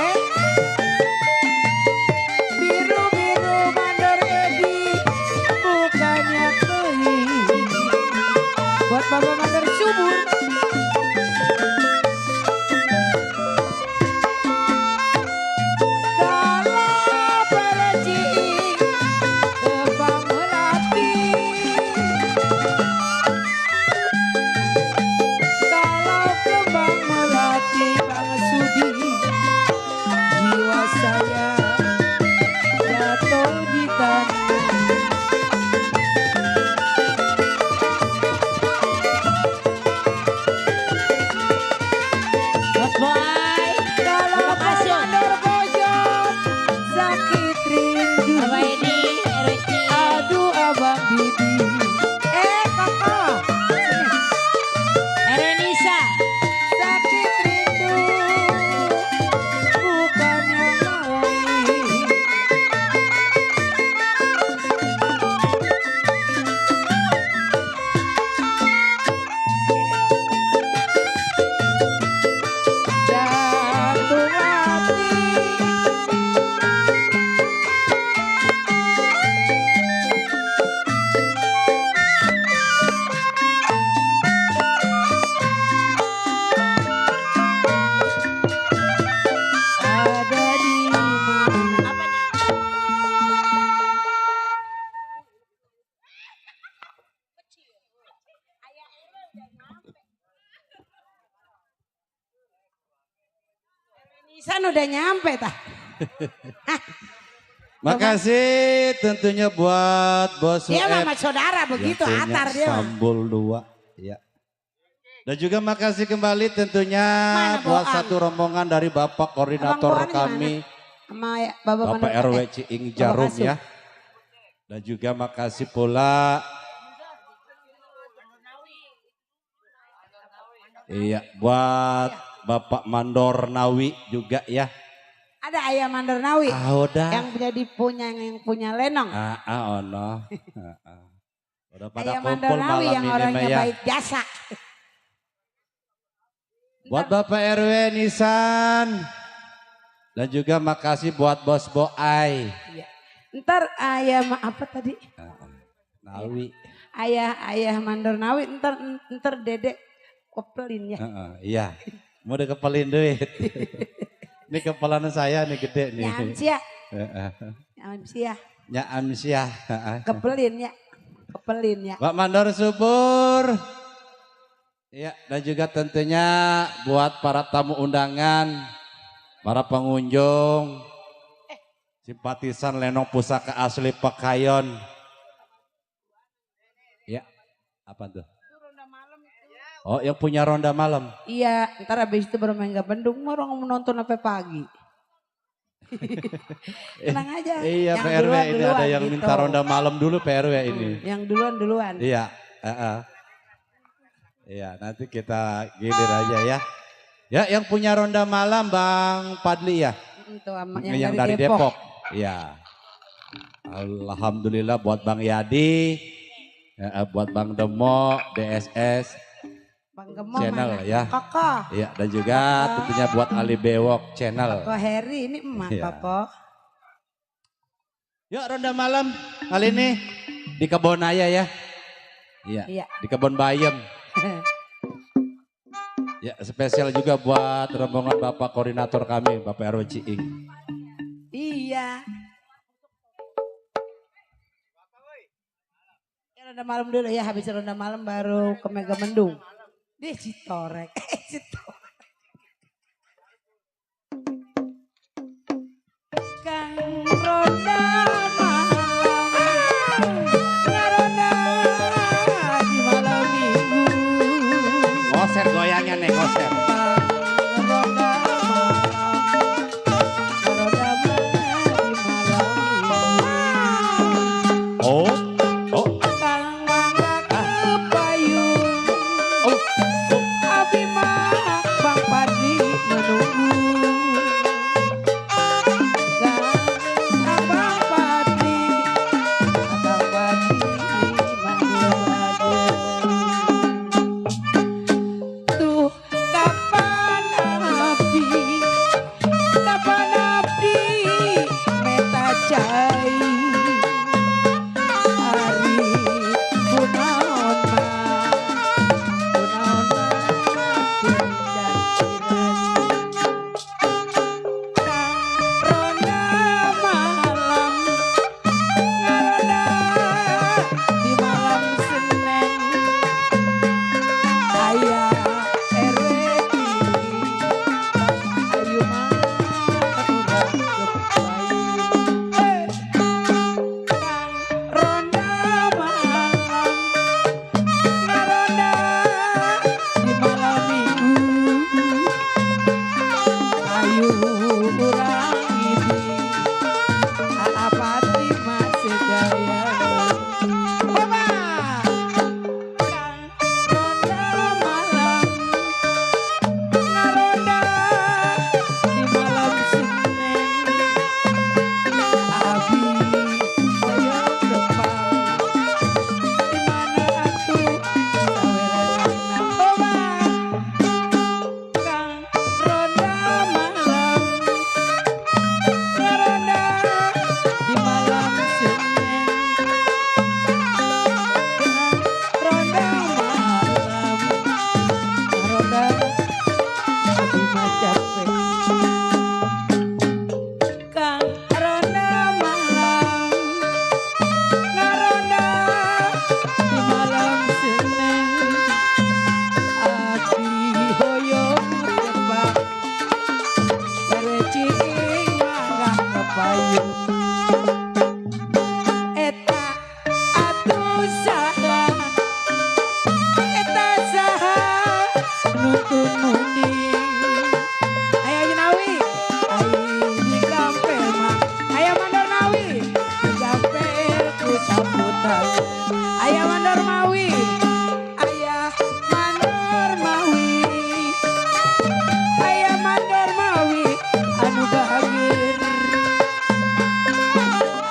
Nisan udah nyampe tah. Makasih tentunya buat Bos Dia Sueb sama saudara begitu yang punya atar dia mah. Sambul 2 ya. Dan juga makasih kembali tentunya Mana buat Boan? satu rombongan dari Bapak Koordinator Abang Boan kami, Sama ya, Bapak Bapak Mandor- RW Ciing Jarum Asuh. ya. Dan juga makasih pula iya buat Bapak Mandor Nawi juga ya. Ada ayam Mandor Nawi Udah. yang jadi yang punya lenong. Ono. Udah pada Ayam Mandor kumpul Nawi malam yang ini orangnya Mah ya. baik jasa. Buat Bapak RW Nisan. Dan juga makasih buat Bos Boai. Ntar ayam apa tadi? Nawi. Ayah Mandor Nawi ntar Dedek kopelin ya. Iya. Mau dikepelin duit. Ini kepelan saya nih gede nih. Ya amsia. Ya amsyah. Kepelin ya. Kepelin ya. Pak Mandor Subur. Iya, dan juga tentunya buat para tamu undangan, para pengunjung, simpatisan Lenong Pusaka Asli Pekayon. Ya, apa tuh? Oh, yang punya ronda malam. Iya, ntar habis itu baru main Bendung, orang mau nonton sampai pagi. Tenang aja. Iya, yang PRW ini duluan ada yang gitu. minta ronda malam dulu PRW ini. Yang duluan. Iya, iya, nanti kita gilir aja ya. Ya, yang punya ronda malam Bang Padli ya. Itu Yang dari Depok. Iya. Alhamdulillah buat Bang Yadi, ya, buat Bang Demo, DSS, Bang Gemong channel mana? ya. Koko. Iya, dan juga tentunya buat Ali Bewok channel. Koko Heri ini emak Iya. Koko. Yuk ronda malam kali ini di Kebonaya ya. Iya. Iya. Di Kebon Bayem. Ya, spesial juga buat rombongan Bapak Koordinator kami, Bapak RW Ciing. Iya. Ya, ronda malam dulu ya, habis ronda malam baru ke Mega Mendung. Dia Citorek. Citorek. Kang ronda malam, ronda di malam minggu. Koser goyangnya nih, koser. Ronda malam, ronda di malam minggu. Oh, oh, Kang mangga kepayung, oh, oh. abi mah Bang Padi menunggu. Kang Bang Padi manggil aja. Tuh kapan abdi meta cai. Ari kunaon mah ronda malam ngaronda di malam Senin aya RW ayu mah urang gepayung ronda malam ngaronda di malam minggu ayu urang ini apati masih daya Mama ronda malam ngaronda di malam Senin abi hoyong depan di mana atuh saweranana Mama Kang ronda malam ngaronda di malam Senin ronda malam ngaronda abi mah capek Kang ronda malam ngaronda di malam Senin abi hoyong depan nuntun munding. Ayo Nawi, ayo di gampel mah. Ayo mandor Nawi, di gampel ku sambutan. Ayo mandor Mawi, ayah mandor Mawi, ayah mandor Mawi, anu bahagia.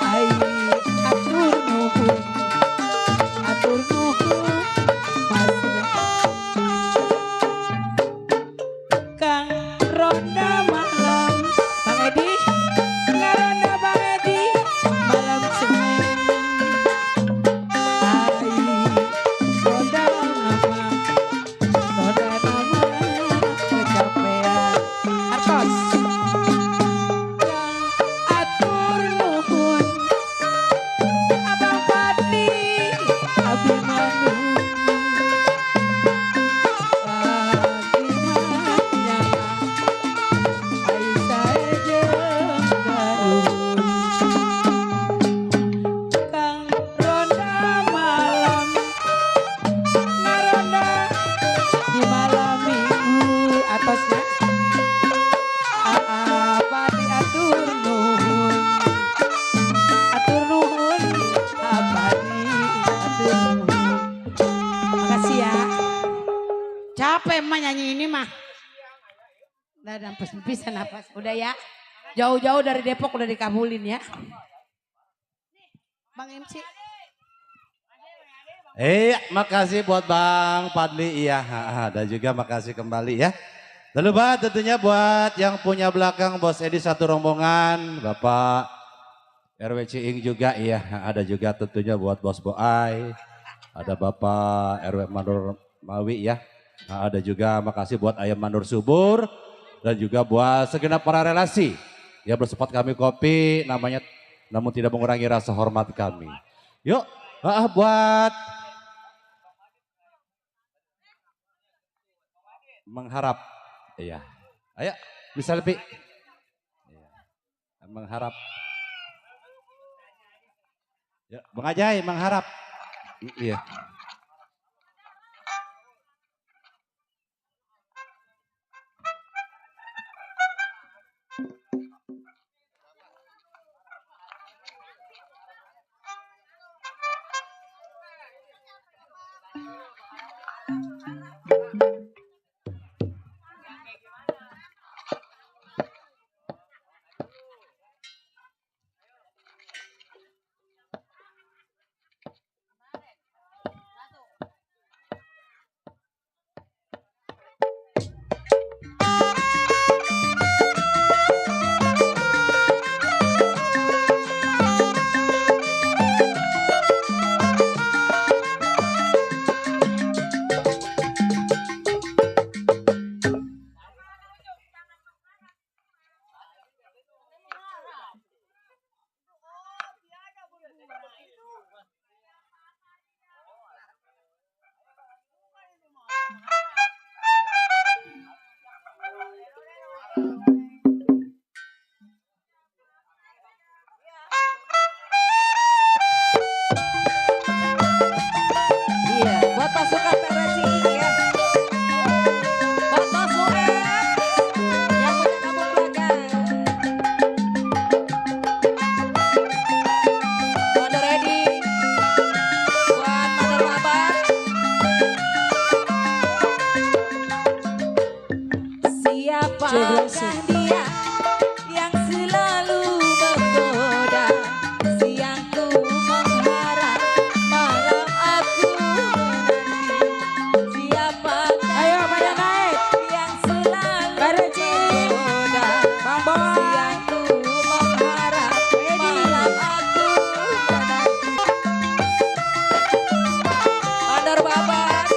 Ayo atur nuhun, mas. Kang ronda malam, Bang Edi, ngaronda Bang Edi, malam Senin. Ai ronda nama kecapean. Artos. Kang atur nuhun, Abang Fadli, Abi Manu. Makasih ya. Capek emang nyanyi ini mah. Udah nampes bisa napas. Udah ya. Jauh-jauh dari Depok udah dikabulin ya. Bang MC. Makasih buat Bang Fadli. Iya, dan juga makasih kembali ya. Lalu tentunya buat yang punya belakang Bos Edi satu rombongan, Bapak RW Ciing juga iya. Ada juga tentunya buat Bos Boai, ada Bapak RW Mandor Mawi ya. Ada juga makasih buat Ayam Mandor Subur dan juga buat segenap para relasi yang bersempat kami kopi namanya namun tidak mengurangi rasa hormat kami. Yuk, buat mengharap. Iya. Ayo, bisa lebih. Iya. Mengharap. Ya, Bang Ajay, mengharap. Iya. Iya, buat pasukan PRC ya. Buat pasukan yang punya kampung belakang. Mandor Edi, buat Mandor Babat. Siapakah dia yang selalu menggoda? Siangku mengharap, malam aku menanti. Siapakah Ayo pada naik. yang selalu Bareci. menggoda? Bang Boy. Siangku mengharap, malam aku menanti. Mandor Babat.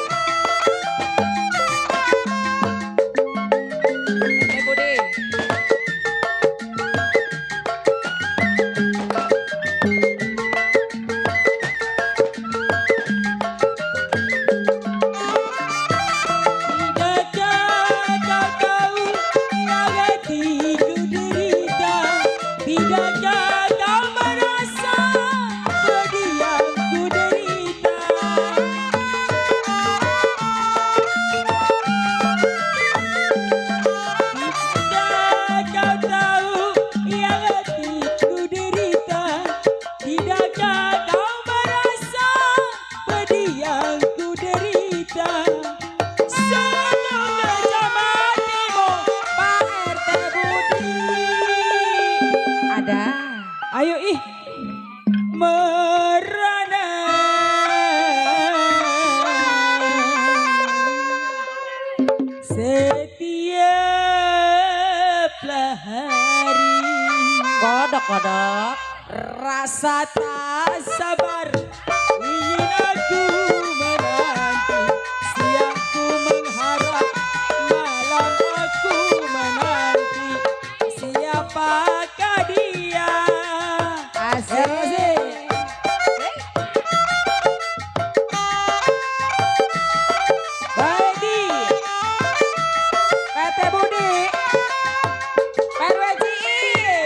Budi. setiaplah hari. Kodok. Rasa tak sabar ingin aku menanti, siang ku mengharap, malam aku menanti, siapakah dia? Asik. Baedi, PT Budi, Parwaji,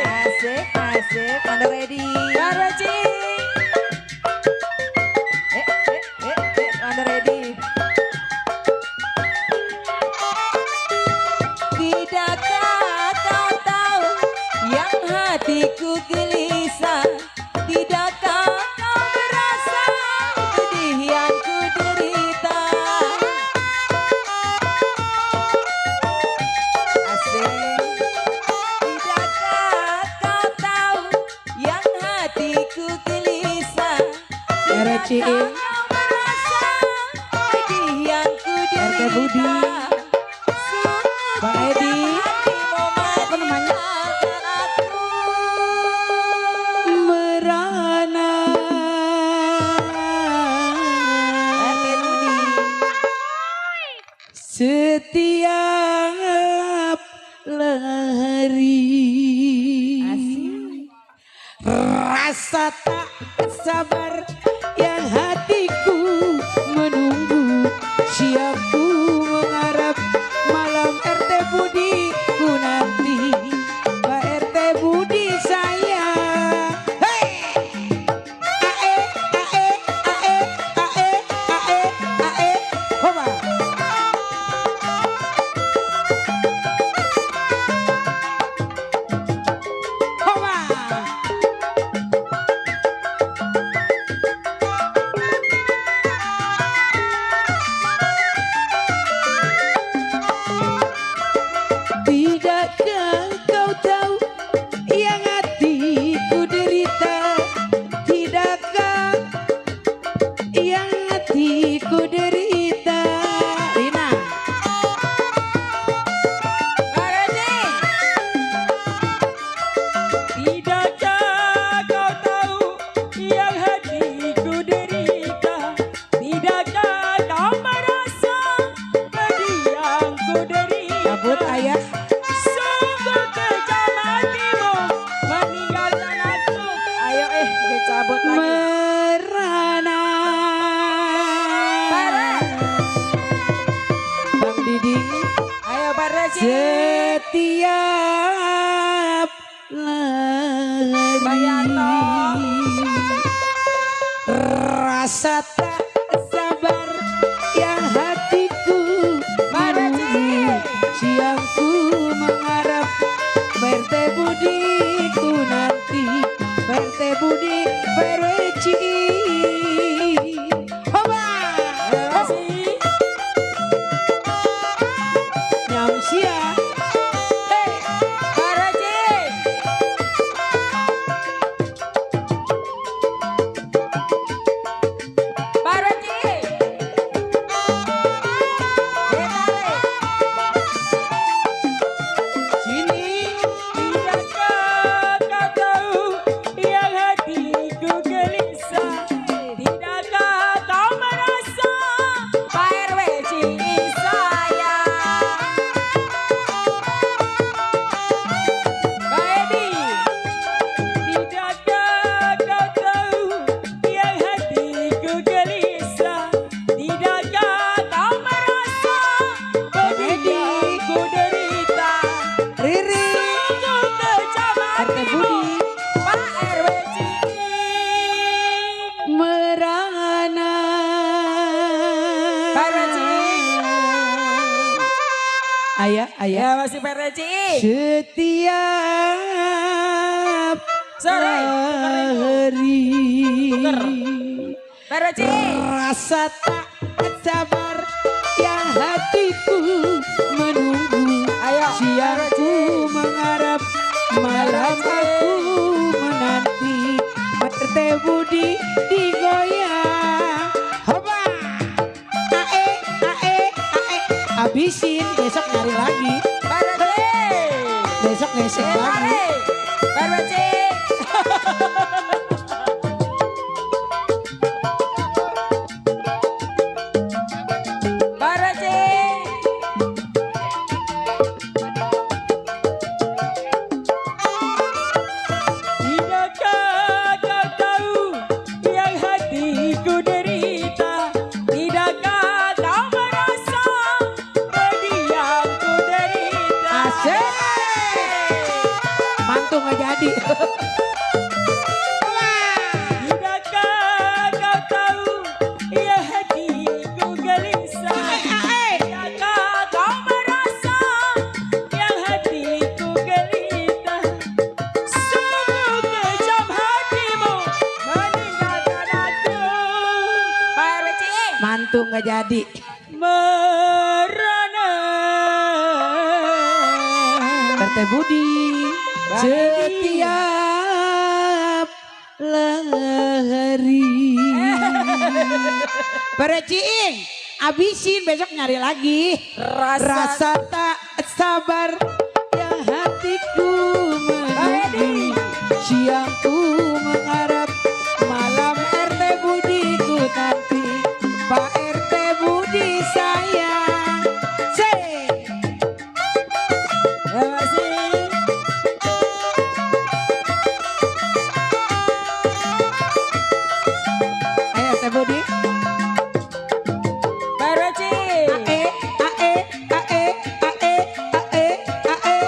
Asik. Anda ready? Parwaji. Anda ready? Tidakkah kau tahu yang hatiku gelisah? Tidakkah kau merasa pedih yang ku derita? Asik. Tidakkah kau tahu yang hatiku gelisah? RCI. Tidakkah kau merasa pedih yang ku RT Budi. derita? Bang Edi. Apa namanya? Aku Merana. RT Budi. Setiap hari. Rasa tak sabar yang hatiku menunggu, siapku mengharap, malam RT Budi ku nanti. Pak RT Budi saya. Hei! Ae, ae, ae, ae, ae, ae. Hoba. Hoba. Tidakkah kau tahu yang hatiku derita? Tidakkah yang hatiku derita? Rina. Tidakkah kau tahu yang hatiku derita? Tidakkah kau merasa pedih yang ku derita? Cabut ayah. Sungguh kejam hatimu meninggalkan aku. Ayo dicabut lagi. Merana. Bang Didi. Ayo Pak Reci. Setiap hari. Bang Yanto. Rasa tak sabar yang hatiku menunggu, siangku mengharap, bertemu diku nanti, bertemu di Pereci. Hoba, nyamsia. Pak Reci. Pak Reci. Sini. Tidakkah kau tahu yang hatiku gelisah? Tidakkah kau merasa Pak RW cinta saya? Pak Edi, tidakkah kau tahu yang hatiku gelisah? Tidakkah kau merasa pedih yang ku derita? Riri. Sungguh kejam RT Budi. Pak RW Cing. Merana. Pak Reci. Ayah. Ya masih Pak Reci. Setiap Sore. hari. Tuker. Pak Reci. Rasa tak sabar yang hatiku menunggu, Ayo. siangku mengharap, malam aku menanti, bertemu digoyang. Hoba, ae, ae, ae. Abi habisin, besok nyari lagi. Barbaci. Besok ngesek lagi. Barbaci. Barbaci. Tidakkah kau tahu yang hatiku derita? Tidakkah kau merasa pedih yang ku derita? Asik. Mantu nggak jadi. Tidakkah kau tahu yang hatiku gelisah? Tidakkah kau merasa yang hatiku gelita? Sungguh kejam hatimu meninggalkan aku. Barbaci. Mantu nggak jadi. Merana. RT Budi setiap hari. Pereciing, abisin besok nyari lagi. Rasa tak sabar yang hatiku menunggu. Siangku mengharap malam RT Budi ku nanti. Pak RT Budi sayang. Terima kasih. Ayo RT Budi. Barbaci. Ae, ae, ae, ae, ae, ae,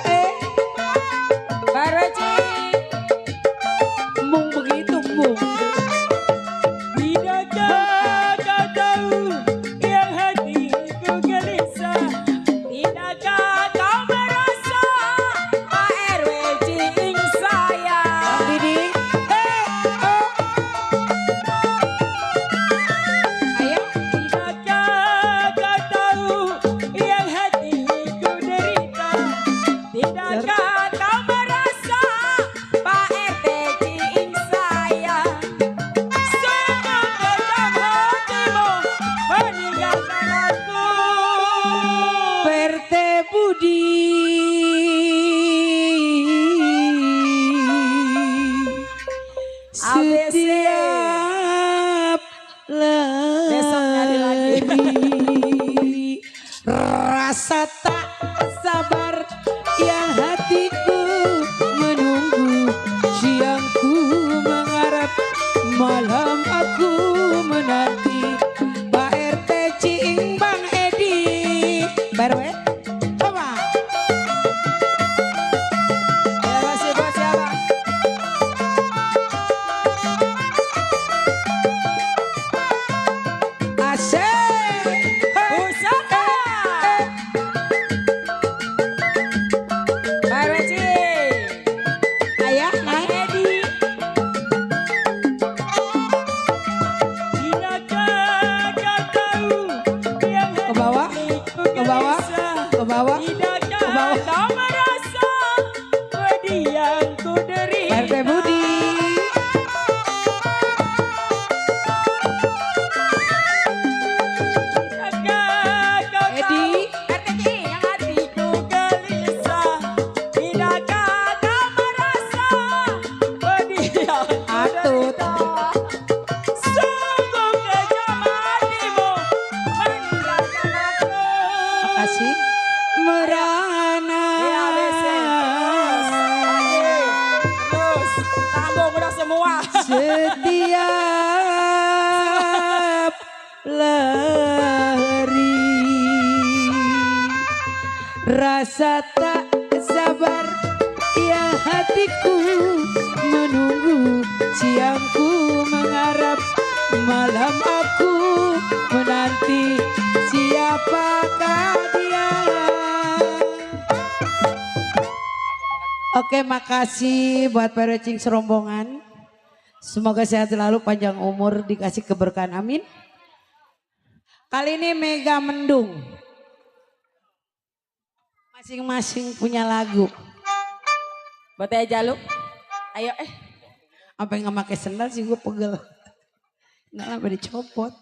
ae. Barbaci. Mung begitu, mung. Tidakkah kau tahu yang hatiku gelisah? Tidakkah kau merasa Pak RW cing saya? Didi. Ayo. Tidakkah kau tahu yang hatiku derita? Tidakkah kau merasa Pak RT cing saya? Sungguh kejam hatimu meninggalkan aku. RT Budi. ABC. Setiap Besok nyari lagi. lari. Rasa tak sabar yang hatiku menunggu. Siangku mengharap malam aku menanti. Pak RT Ciing Bang Edi. Barwe. Coba. Terima kasih buat siapa? Asik. Pusaka. Barbaci. Ayah, Bang Edi. Tidakkah kau tahu yang Ke bawah, hatiku ke bawah, gelisah? ke bawah. Tidakkah ke bawah. kau merasa pedih yang ku derita? RT Budi. Tidakkah kau Edi. tahu RTC yang hatiku gelisah? Tidakkah kau merasa pedih yang ku Atut. derita? Sungguh kejam hatimu meninggalkan aku. Kasih. Merana. ABC. Terus tanggung udah semua. Setiap lari. Rasa tak sabar yang hatiku menunggu. Siangku mengharap malam aku menanti. Siapakah dia? Oke, makasih buat Perocing serombongan. Semoga sehat selalu, panjang umur, dikasih keberkahan, amin. Kali ini Mega Mendung. Masing-masing punya lagu. Buat Teh Jaluk. Ayo Apa yang nggak pakai sendal sih gue pegel. Nggak sampai dicopot.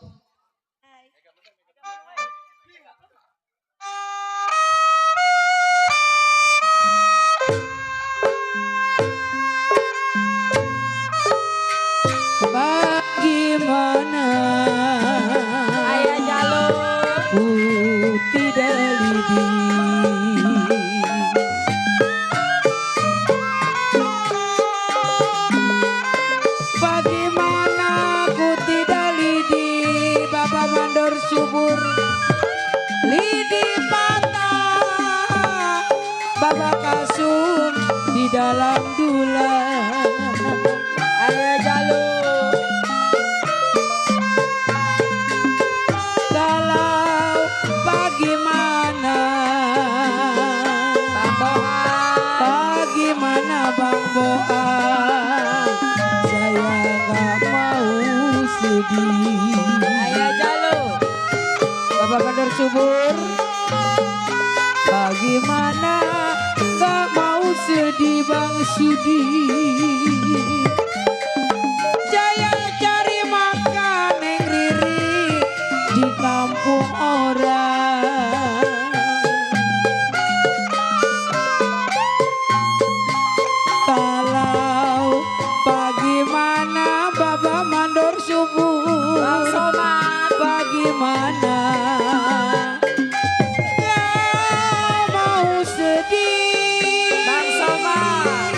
Bapak Kasum di dalam dula. Ayo jalur. Kalau bagaimana Bang Boa, bagaimana Bang Boa, saya gak mau sedih. Ayo jalur. Bapak Mandor Subur, bagaimana gak mau sedih Bang Sudi. Jaya cari makan yang riri di kampung orang. Kalau bagaimana Bapak Mandor Subur, Bang Somad, bagaimana gak mau sedih. Bang Somad,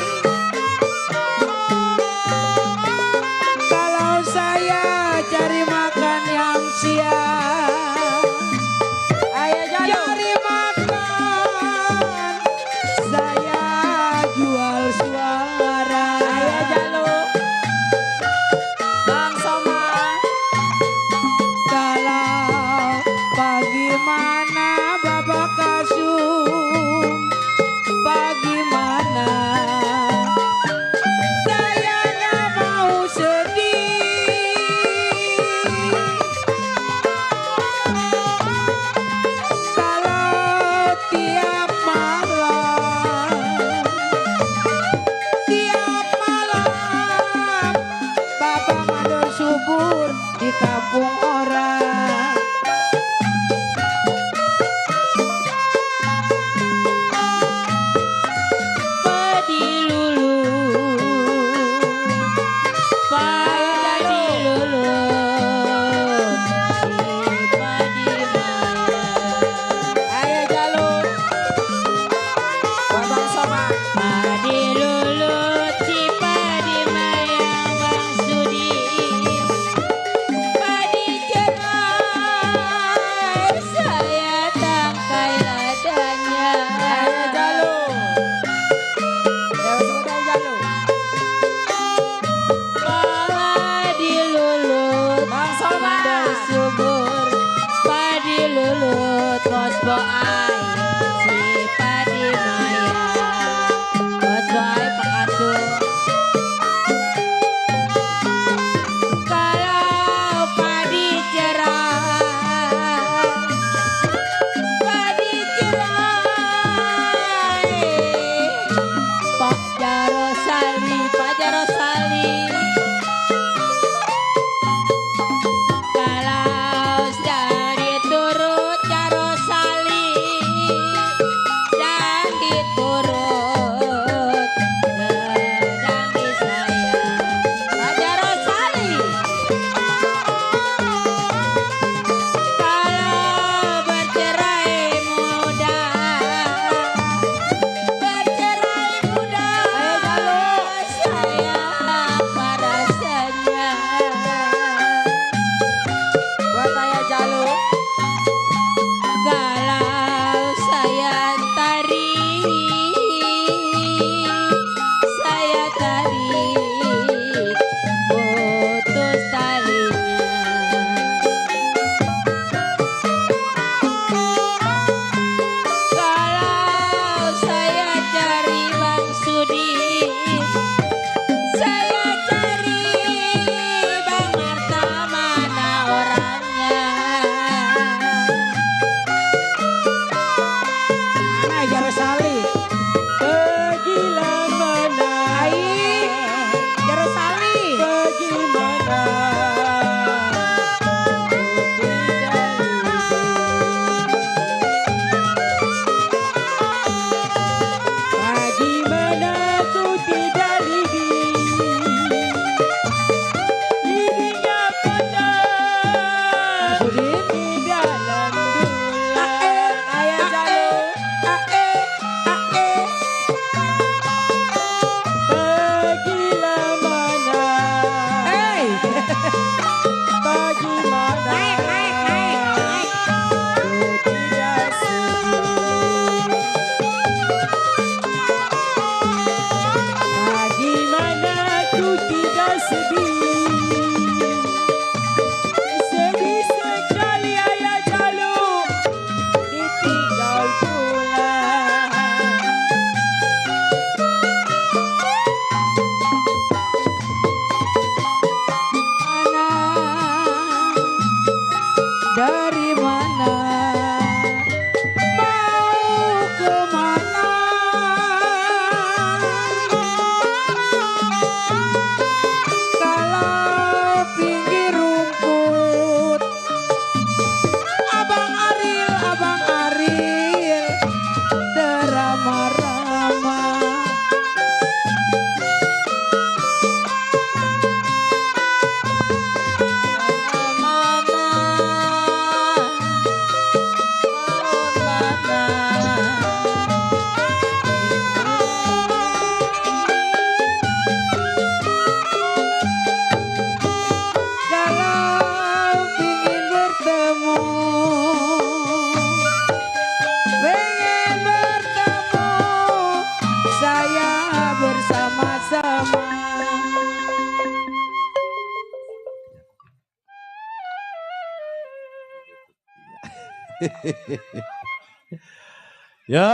Yo,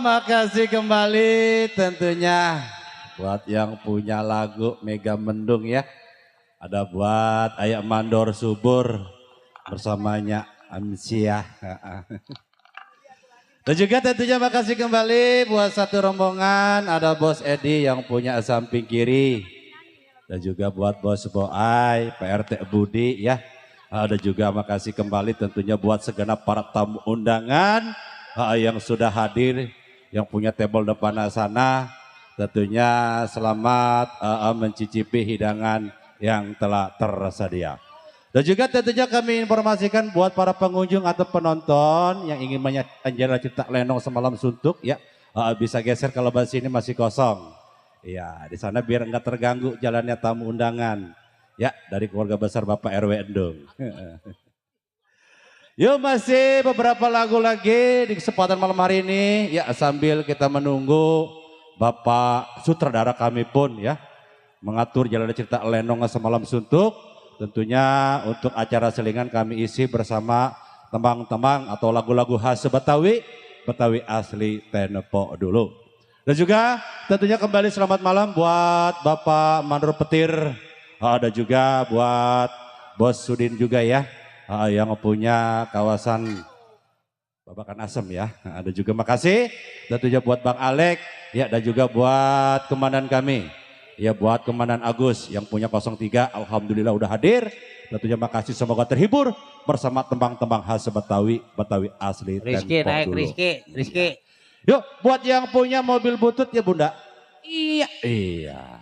makasih kembali tentunya buat yang punya lagu Mega Mendung ya. Ada buat Ayak Mandor Subur bersamanya Amsyah. Dan juga tentunya makasih kembali buat satu rombongan, ada Bos Edi yang punya samping kiri. Dan juga buat Bos Boai, PRT Budi ya. Ada juga makasih kembali tentunya buat segenap para tamu undangan yang sudah hadir, yang punya table depan sana. Tentunya selamat mencicipi hidangan yang telah tersedia. Dan juga tentunya kami informasikan buat para pengunjung atau penonton yang ingin menyaksikan jalan cerita Lenong Semalam Suntuk ya, bisa geser kalau bus ini masih kosong. Ya, di sana biar enggak terganggu jalannya tamu undangan. Ya, dari keluarga besar Bapak RW Endung. Yuk, masih beberapa lagu lagi di kesempatan malam hari ini. Ya, sambil kita menunggu Bapak sutradara kami pun ya mengatur jalan cerita Lenong Semalam Suntuk. Tentunya untuk acara selingan kami isi bersama tembang-tembang atau lagu-lagu khas Betawi, Betawi asli Tenepo dulu. Dan juga tentunya kembali selamat malam buat Bapak Mandor Petir. Ada juga buat Bos Sudin juga ya, yang punya kawasan Babakan Asem ya. Ada juga makasih tentunya buat Bang Alek ya, dan juga buat komandan kami. Ya, buat Komandan Agus yang punya 03, alhamdulillah udah hadir. Tentunya makasih, semoga terhibur bersama tembang-tembang khas Betawi, Betawi asli. Rizky naik, Rizky. Yuk, buat yang punya mobil butut ya Bunda. Iya. Iya.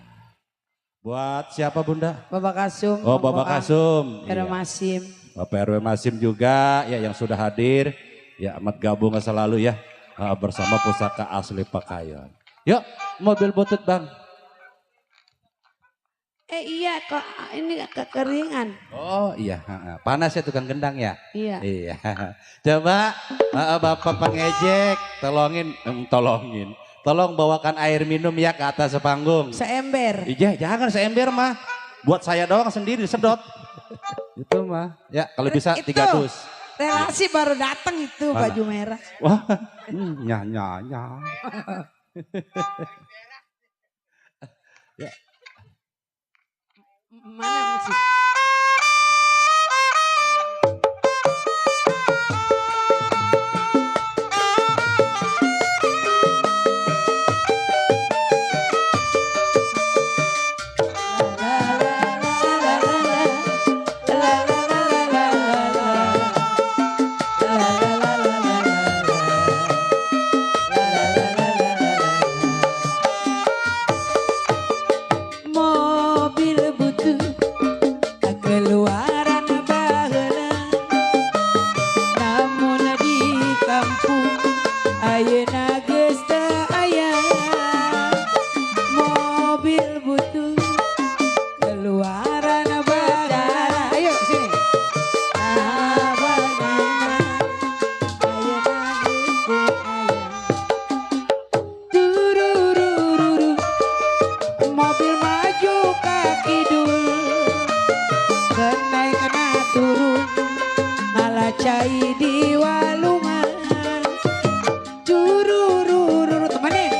Buat siapa Bunda? Bapak Kasum. Oh, Bapak Kasum. RW Iya. Masim. Bapak RW Masim juga ya yang sudah hadir. Ya, amat gabung selalu ya bersama Pusaka Asli Pakayon. Yuk, mobil butut Bang. Iya kok ini kekeringan. Oh iya, panas ya tukang gendang ya? Iya. Iya. Coba Bapak pengejek, tolong bawakan air minum ya ke atas panggung. Seember. Iya, jangan seember mah. Buat saya doang sendiri sedot. Itu mah. Ya, kalau bisa Itu. 3 dus. Relasi baru datang itu Mana? baju merah. Wah, nyanya. Ya. Mana musik? Mobil butut keluaran baheula, namun di kampung ayeuna geus teu aya. Mobil butut keluaran baheula. Ayo sini. Abangna ayeuna geus teu aya. Tururururu mobil maju ka kidul, kenai kena turun ngalacai di walungan. Curururu temenin,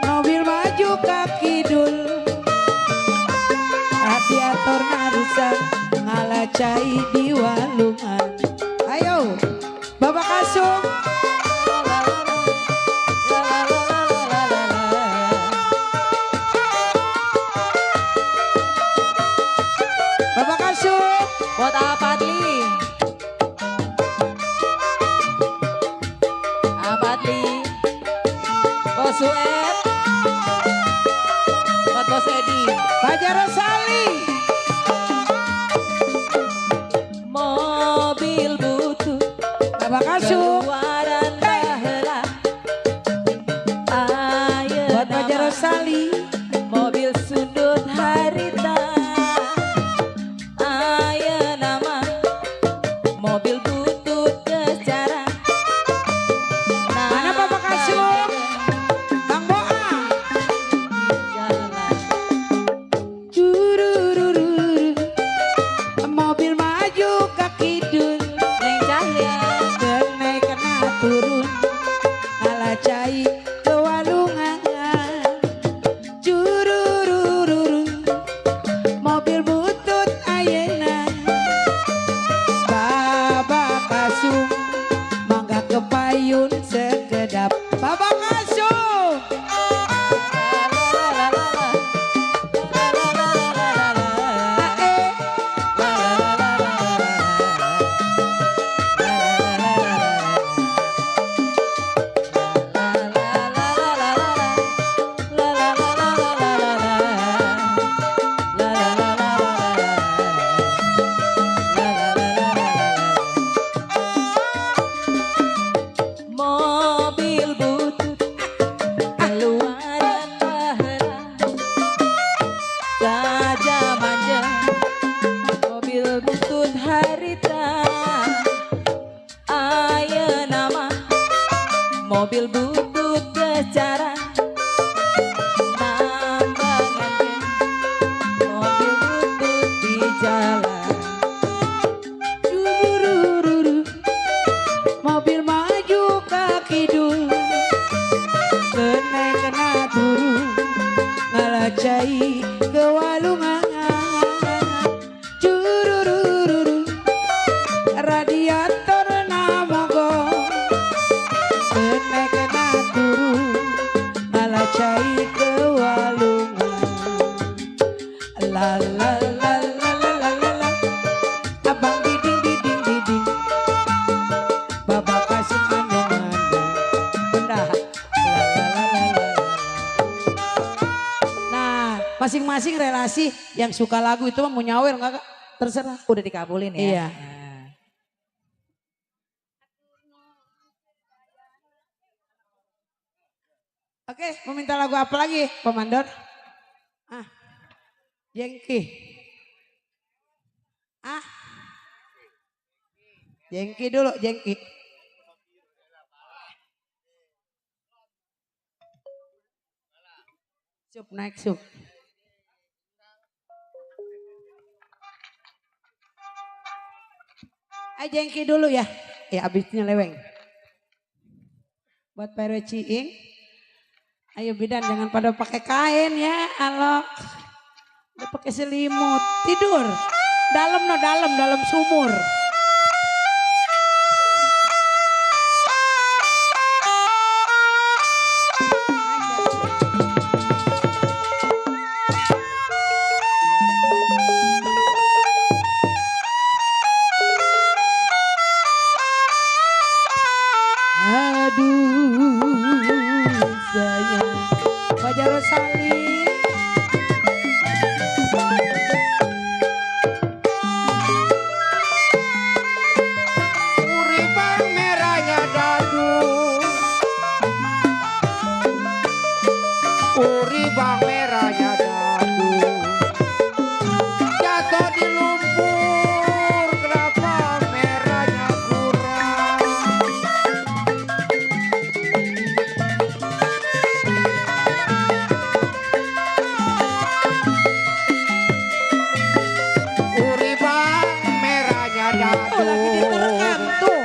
mobil maju ka kidul, radiator rusak ngalacai di walungan. Ayo Bapak Kasum. Bapak Kasum. Buat apa Adli? Abadli. Bos Sueb. Buat Bos Edi. Baja Rosali. Mobil butut Bapak Kasum. keluaran baheula. Buat Baja Ayeuna Rosali. mobil sundut harita. Ayeuna mah mobil butut geus jarang. Mana Bapak Kasum? Bang Boa. Jalan. Curururu mobil maju ka kidul, Neng Cahya. kedap. Bapak Kasum. Mobil butut keluaran baheula saja manja mobil butut harita aya nama mobil butut kecara tambangan mobil butut di jalan Durururu. Mobil maju ke kidul. Kena kena turun. Ngalacai ke walungan. Curururu. Radiator namogong. Kena kena turun. Ngalacai ke walungan. La la la la la la la la. Abang diding diding diding. Bapak Kasum anu mana. Benda. La la la la la. Nah, masing-masing relasi yang suka lagu itu mah mau nyawer enggak Kak? Terserah. udah dikabulin ya. Iya. Nah. Oke, mau minta lagu apa lagi, Komandor? Ah, Jengki. Ah, Jengki dulu, Jengki. Sup, naik sup. Ayo Jengki dulu ya. Ya abisnya leweng. Buat Pak RW Ciing. Ayo bidan jangan pada pakai kain ya, alok. Udah pakai selimut, tidur. Dalam no dalam sumur. Aduh sayang Fajar Rosali. Uribang merahnya dadu. Uribang merahnya dadu. Jatuh di lumpur, kenapa merahnya kurang? Uribang merahnya dadu. Oh lagi diterekam tuh.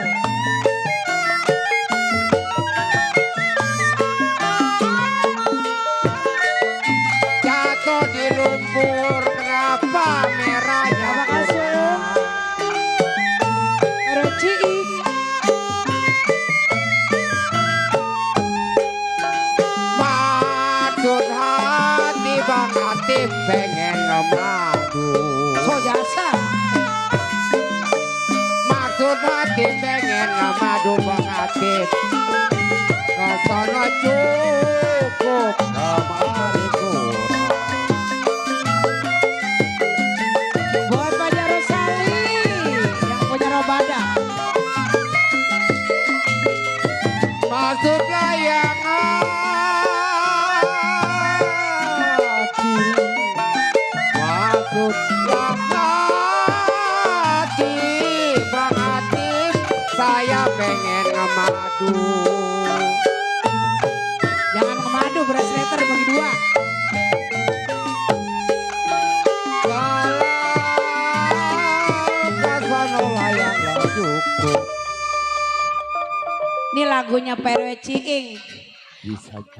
Jatuh di lumpur, kenapa merahnya Bapak Kasum. RW Ciing. Maksud hati bang hati pengen ngemadu. So jasa. Maksud hati pengen ngemadu bang hati. Rasanya cukup kemari kurang. Buat Fajar Rosali yang punya robadah. Maksud layangan hati. Maksud hati bang hati. Saya pengen ngemadu. Jangan kemadu beras liter bagi dua. Kalau layang gak cukup. Ini lagunya Pak RW Ciing.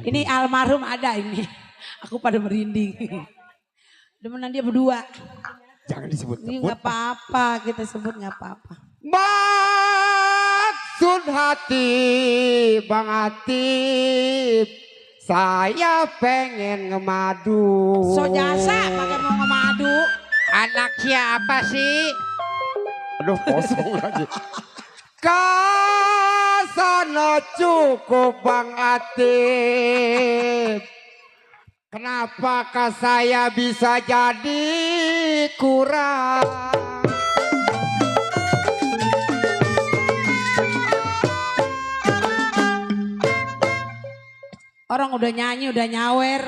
Ini almarhum ada ini. Aku pada merinding. Demenan dia berdua. Jangan disebut. Ini nggak apa-apa, kita sebut nggak apa-apa. Maksud Sun hati Bang Atip, saya pengen ngemadu. So jasa pakai mau ngemadu. Anak siapa sih? Aduh kosong lagi. Kasana cukup Bang Atip. Kenapakah saya bisa jadi kurang? Orang udah nyanyi, udah nyawer.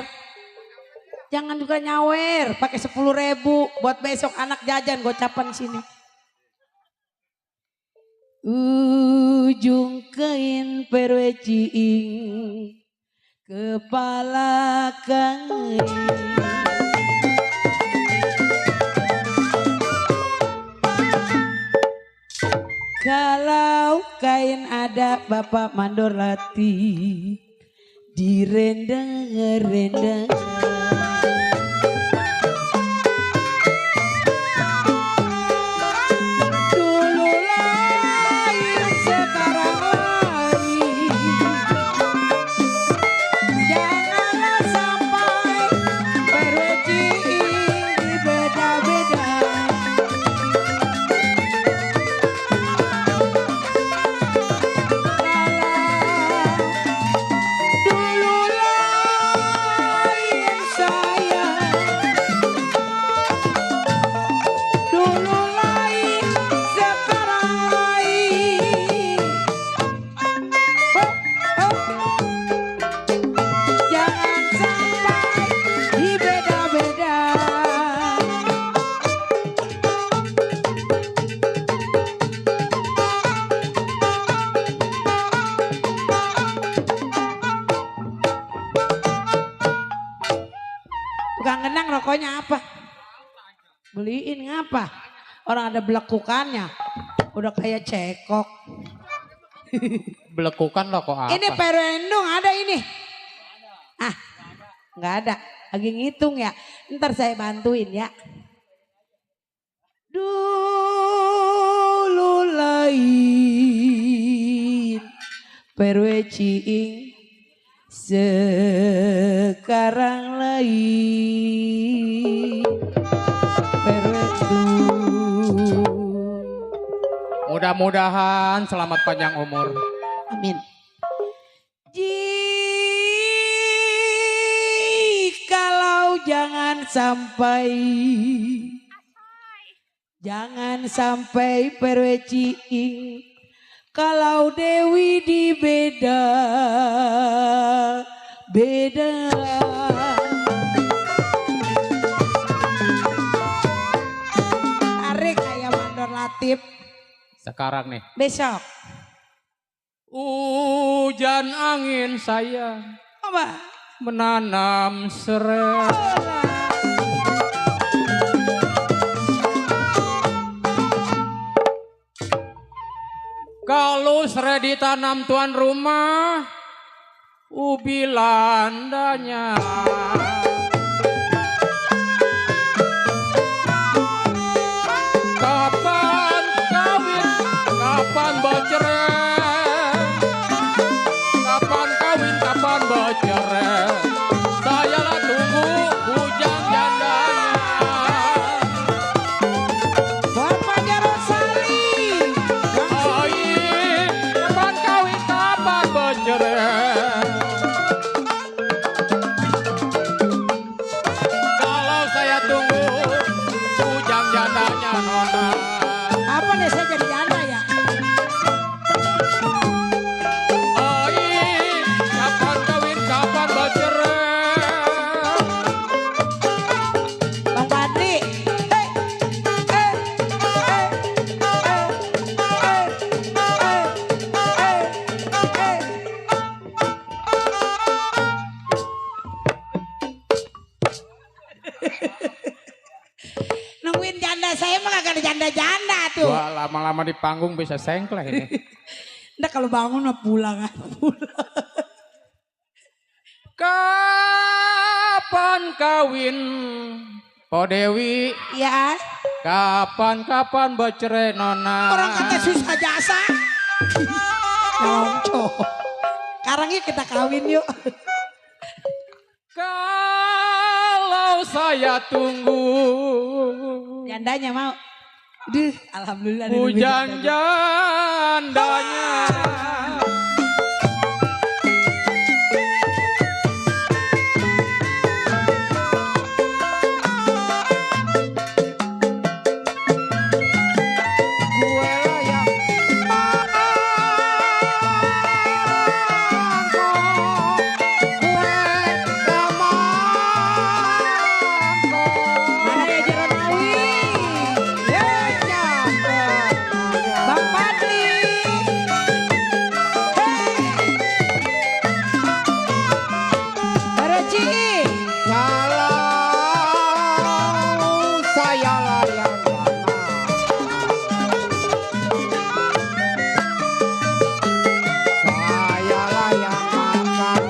Jangan juga nyawer, pakai 10.000 buat besok anak jajan gocapan sini. Ujung kain perweciing kepala kain. Kalau kain ada Bapak Mandor Latih direndang-rendang. Dulu lain sekarang lain. Janganlah sampai berweciing di beda-beda. Tukang genang rokoknya apa? Beliin ngapa? Orang ada belekukannya. Udah kayak cekok. Belekukan lo kok apa? Ini perendung ada ini. Ah, nggak ada. Lagi ngitung ya. Ntar saya bantuin ya. Dulu lain perweciing. Sekarang lain perwedung. Mudah-mudahan selamat panjang umur. Amin. Jikalau jangan sampai perweciing. Kalau Dewi di beda. Tarik kayak Mandor Latif. Sekarang nih. Besok. Hujan angin saya Apa? menanam serai. Kalau serai ditanam tuan rumah, ubi landanya. Kapan kawin, kapan bercerai. Kapan kawin, kapan bercerai. Saya lah tunggu bujang jandanya. Bapak Jarosali. Kapan kawin, kapan bercerai. Kalau saya tunggu bujang jandanya nona. Apa nih saya jadi janda ya? Kapan kawin, kapan bercerai. Bang Padri. Nungguin janda saya mah gak ada janda-janda tuh. Wah, lama-lama di panggung bisa sengkleh ini. Nggak kalau bangun mah pulang. Kapan kawin, Po Dewi? Ya, Kapan bercerai nona? orang kata susah jasa. Nyolongco. Sekarang yuk kita kawin yuk. Kalau saya tunggu Jandanya mau. Duh, alhamdulillah. ada duit hujan jandanya. jandanya. Gue layak Mana ya Jeronawi? Bang Padli. Bareci. kalau saya layak saya layak makan.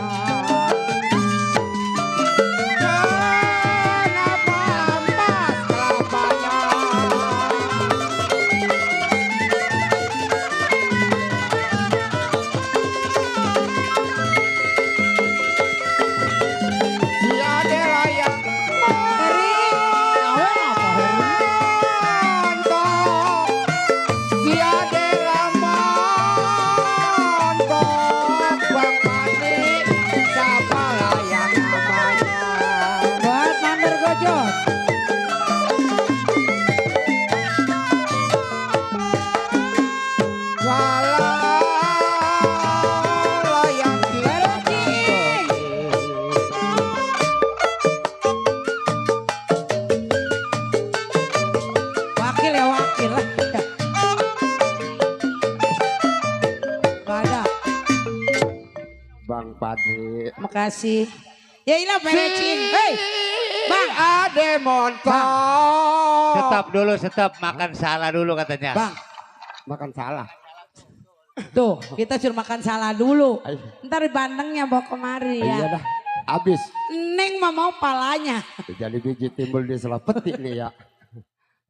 Kenapa emas kelapanya? Si ade layak Heri. Awal apa Heri? montok, si ade montok, Bang Padli, siapa layak namanya? Buat Mandar Gojot. Walau yang Bareci. Wakil ya wakil lah. Ya. Gak ada. Bang Padli. Makasih. Ya ilah Bareci. Hei. Bang. Ade montok. Stop dulu, stop. Makan salah dulu katanya. Bang, makan salah. Tuh, kita suruh makan salah dulu. Ayo. Ntar bandengnya bawa kemari Iya ya. dah, habis. Neng mah mau palanya. Jadi biji timbul di selah peti nih ya.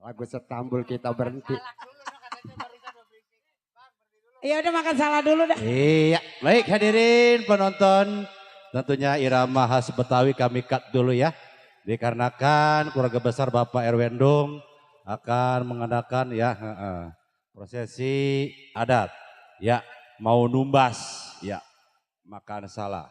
Lagu setambul kita berhenti. Ya udah makan salah dulu dah. Iya, baik hadirin penonton. Tentunya irama khas Betawi kami cut dulu ya. Dikarenakan keluarga besar Bapak RW Endung akan mengadakan ya prosesi adat. Ya, mau numbas. Ya, makan salah.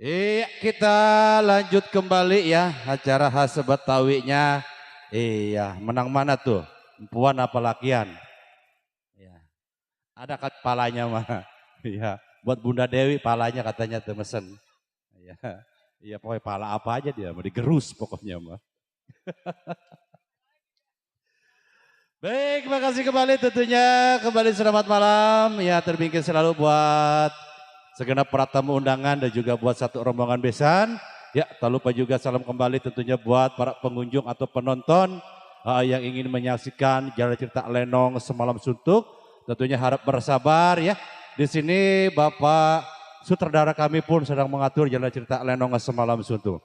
Iya, kita lanjut kembali ya acara khas Betawinya. Iya, menang mana tuh? Empuan apa lakian? Iya. Ada kan palanya mah. Iya, buat Bunda Dewi palanya katanya tuh mesen. Iya. Iya, pokoknya pala apa aja dia mau digerus pokoknya mah. Baik, terima kasih kembali tentunya. Kembali selamat malam. Ya, terbingkir selalu buat segenap para tamu undangan dan juga buat satu rombongan besan. Ya, tak lupa juga salam kembali tentunya buat para pengunjung atau penonton yang ingin menyaksikan jalan cerita Lenong Semalam Suntuk. Tentunya harap bersabar ya. Di sini Bapak sutradara kami pun sedang mengatur jalan cerita Lenong Semalam Suntuk.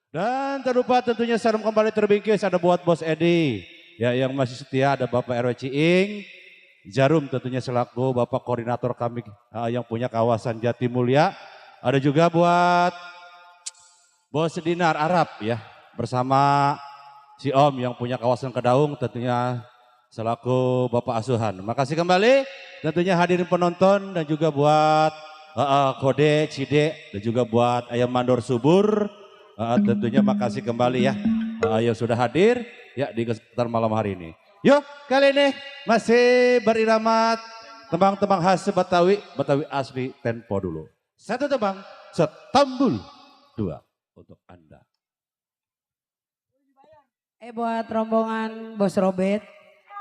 Dan tak lupa tentunya salam kembali terbingkis ada buat Bos Edi. Ya, yang masih setia ada Bapak RW Ciing. Jarum tentunya selaku Bapak koordinator kami yang punya kawasan Jatimulya. Ada juga buat Bos Dinar Arab ya bersama si Om yang punya kawasan Kedaung tentunya selaku Bapak Asuhan. Makasih kembali tentunya hadirin penonton dan juga buat Kode Cide dan juga buat Ayam Mandor Subur. Tentunya makasih kembali ya yang sudah hadir ya di kesempatan malam hari ini. Yuk kali ini masih berirama tembang-tembang khas Betawi, Betawi asli tempo dulu. Satu tembang, Setambul, dua untuk Anda. Buat rombongan Bos Robert,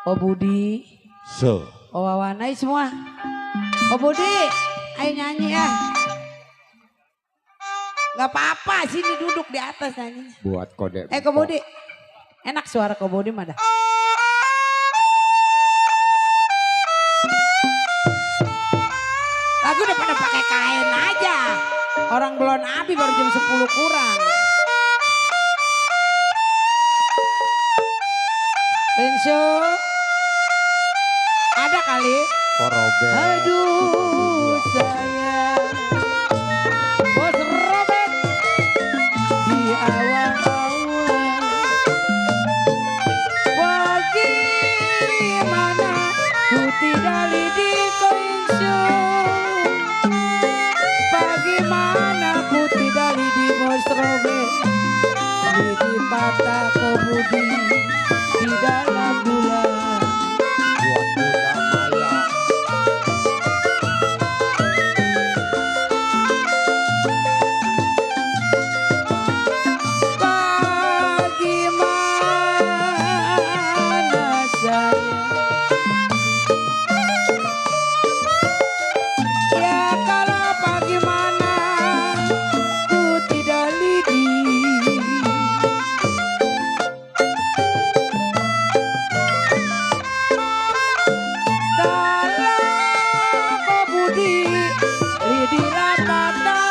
O Budi, O Wawan, ayo semua. O Budi, ayo nyanyi ya. Gak apa-apa, sini duduk di atas nyanyi. Buat kode. Ko Budi, enak suara Ko Budi mah dah. Lagu udah pada pakai kain aja. Orang belum abi baru jam 10 kurang. Benso. Ada kali? Robert. Aduh sayang. Bos Robert. Di awal-awal. Bagaimana ku tidak di koinso. Bagaimana ku tidak di Bos Robert. Di patah Ko Budi. Di dalam bulan. Buat Bunda Maya. Bagaimana saya ya kalau bagaimana ku tidak lidi kalau Ko Budi lidi lapata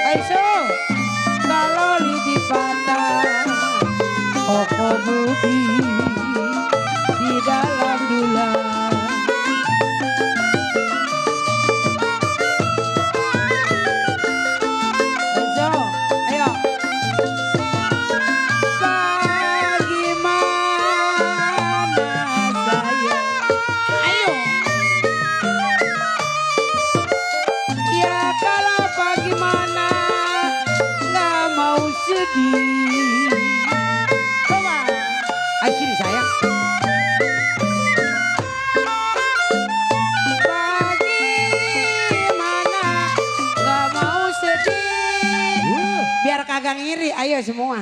Aiso kalau lidi patah Ko Budi di dalam dulan. Aiso, ayo. Bagaimana saya? Ayo. Ya kalau bagaimana nggak mau sedih. Coba, ayo sini sayang. Bagaimana nggak mau sedih. Biar kagak ngiri, ayo semua.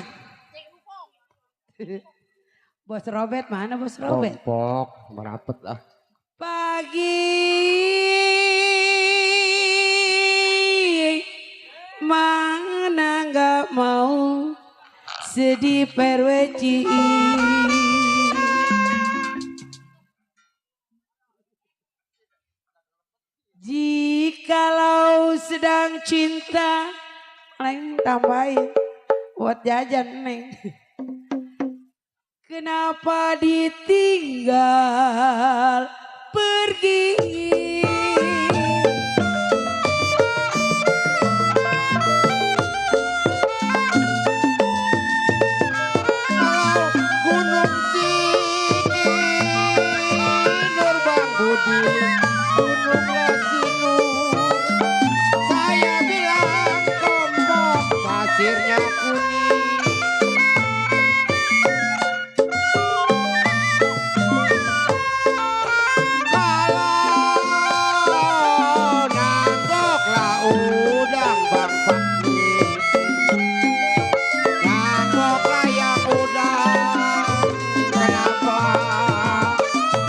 Bos Robert mana Bos Robert? Kompok, merapet lah. Mana nggak mau sedih perweci. Jikalau sedang cinta, Neng tambahin buat jajan Neng. Kenapa ditinggal pergi? Kalau Gunung Sinur Bang Budi, Gunung Lasinur, pasirnya kuning. Kalau nanggoklah udang Bang Fadli, nanggoklah yang udang, kenapa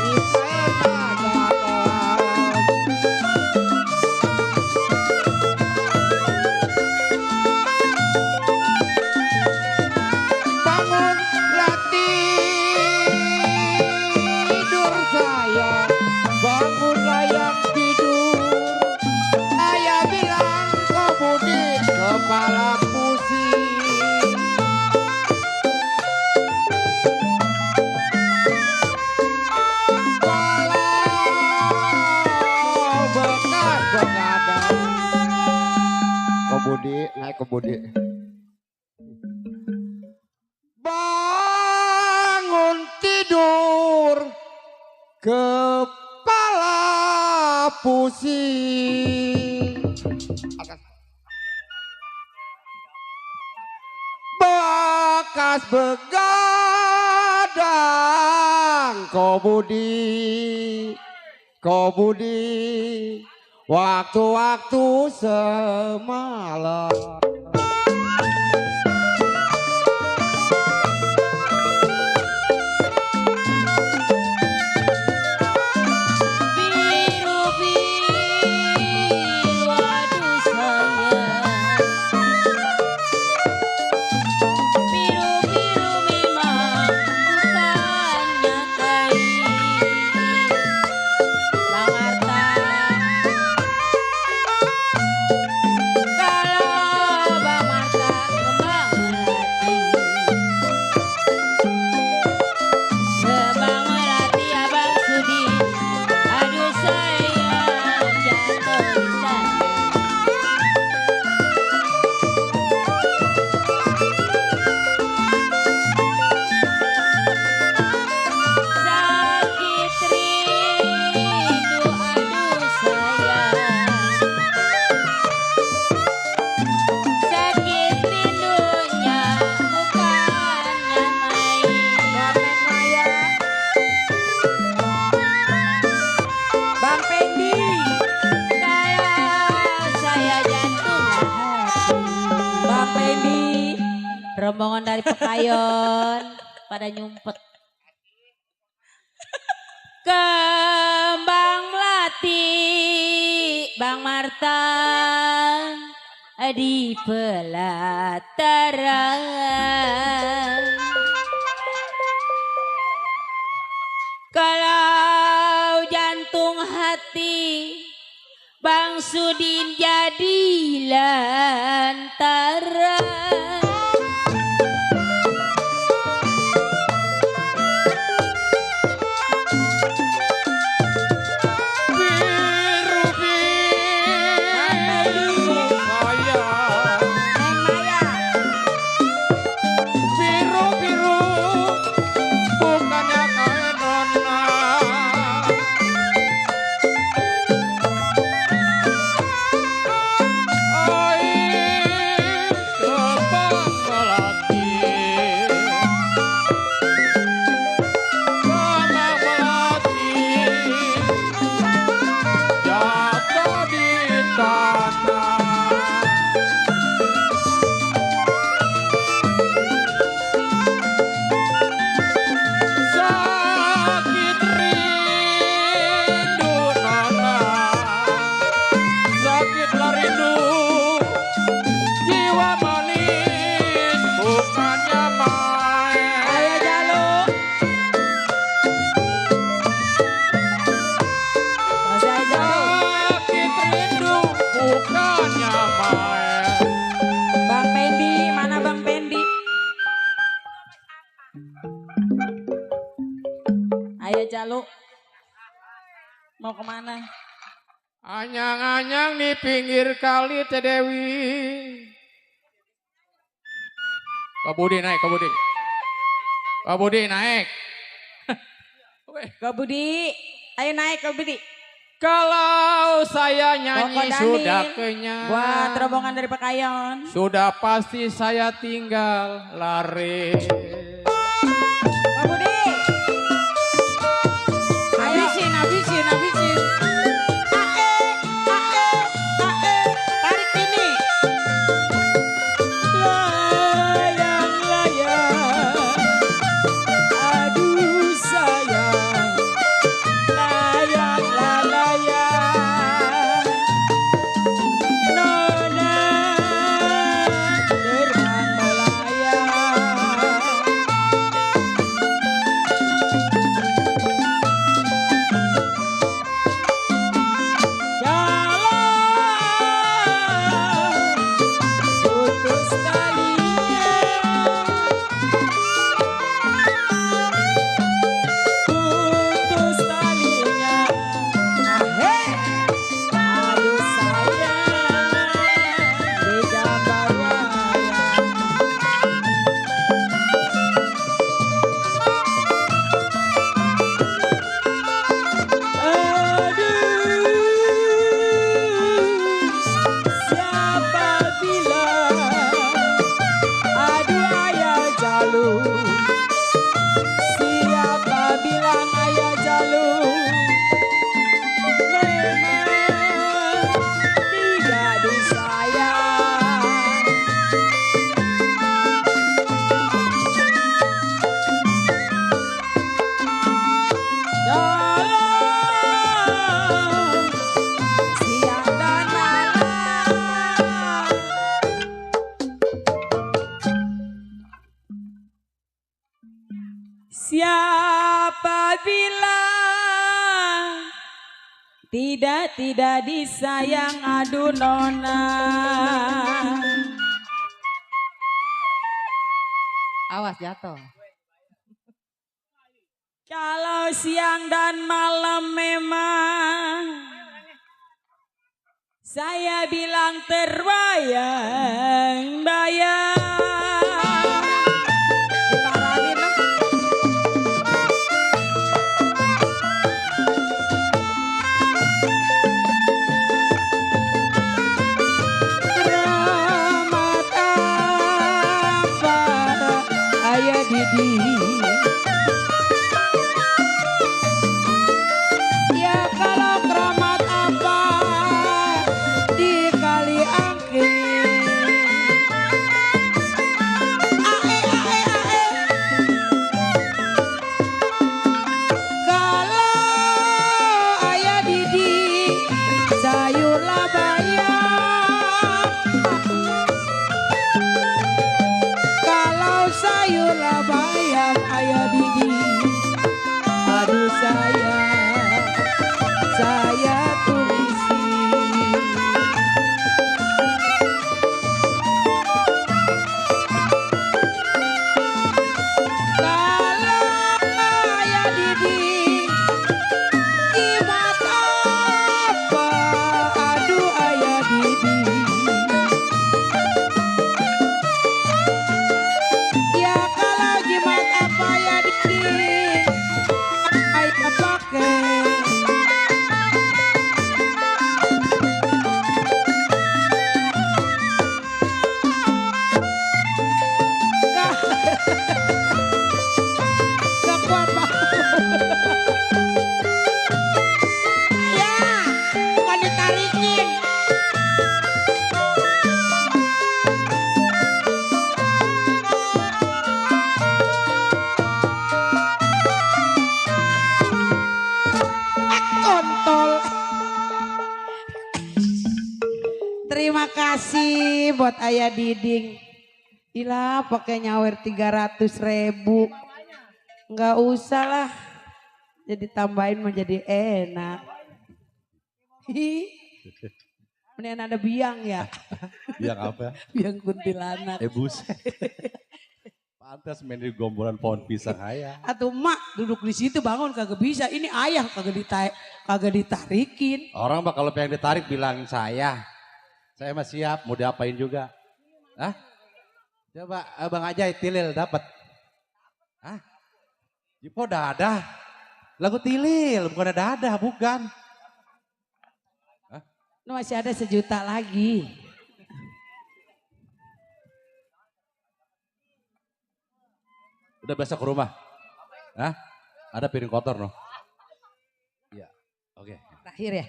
istrinya datang? Bangunlah tidur sayang, bangunlah yang tidur. Ayah bilang kau mudik kepala pusing. Kalau bekas begadang. Kau budi, naik ke budi. Bangun tidur, kepala pusing. Bekas begadang, kau budi, waktu-waktu semalam. Biru-biru aduh sayang, biru-biru memang bukannya kain. Bang Marta, kalau Bang Marta kembang melati, kembang melati Abang Sudi, aduh sayang jatuh di sana. Sakit rindu aduh sayang, sakit rindunya bukannya main. Bang Pendi. Kalau saya jantung hati, Bang Pendi. rombongan dari Pekayon pada nyumpet. Kembang melati Bang Marta di pelataran. Kalau jantung hati Bang Sudin jadi lantaran. Jaluk. Mau kemana? Anyang-anyang di pinggir kali Teh Dewi. Kak Budi naik, Kak Budi. Kak Budi naik. Kak Budi, ayo naik Kak Budi. Kalau saya nyanyi Koko sudah Dani, kenyang. buat rombongan dari Pekayon. Sudah pasti saya tinggal lari. Pak Budi. Habisin, habisin, habisin. Tarik ini. Layang, layang. Aduh sayang. Layang, layang. Nona terbang melayang. Jalan putus talinya, putus talinya. Aheh, aduh sayang di gambar wayang. Aduh, siapa bilang? Aduh ayah jalur. Siapa bilang ayah jalur? Memang tidak disayang. Jalan siang dan malam. Siapa bilang tidak disayang, aduh nona. Awas jatuh. Kalau siang dan malam memang saya bilang terbayang-bayang. Diparahin dong. Keramat apa ayah Didi? Ya kalau keramat apa di kali angking. Ae, ae, ae. Kalau ayah Didi sayur labayang. Kalau sayur labayang ayah Didi, aduh saya tulisi. Kalau ayah Didi imat apa, aduh ayah Didi. Ya kalau jimat apa ya Didi, ayah pakai. Gak kuat Pak. Ya, bukan ditarikin. Kontol. Terima kasih buat ayah Diding. Gila pakai nyawer 300.000. Nggak usah lah. Jadi tambahin menjadi enak. Hi. Mendingan ada biang ya. Biang apa? Biang kuntilanak. Buset. Pantas main di gombolan pohon pisang ayah. Atau mak duduk di situ bangun kagak bisa. Ini ayah kagak ditarikin. Orang mah kalau pengen ditarik bilangin saya. Saya mah siap, mau diapain juga. Hah? Coba abang aja Tilil dapat. Hah? Jipo dadah. Lagu Tilil bukan dadah, bukan. Masih ada 1 juta lagi. Udah besok ke rumah? Hah? Ada piring kotor no? Iya, oke. Terakhir ya.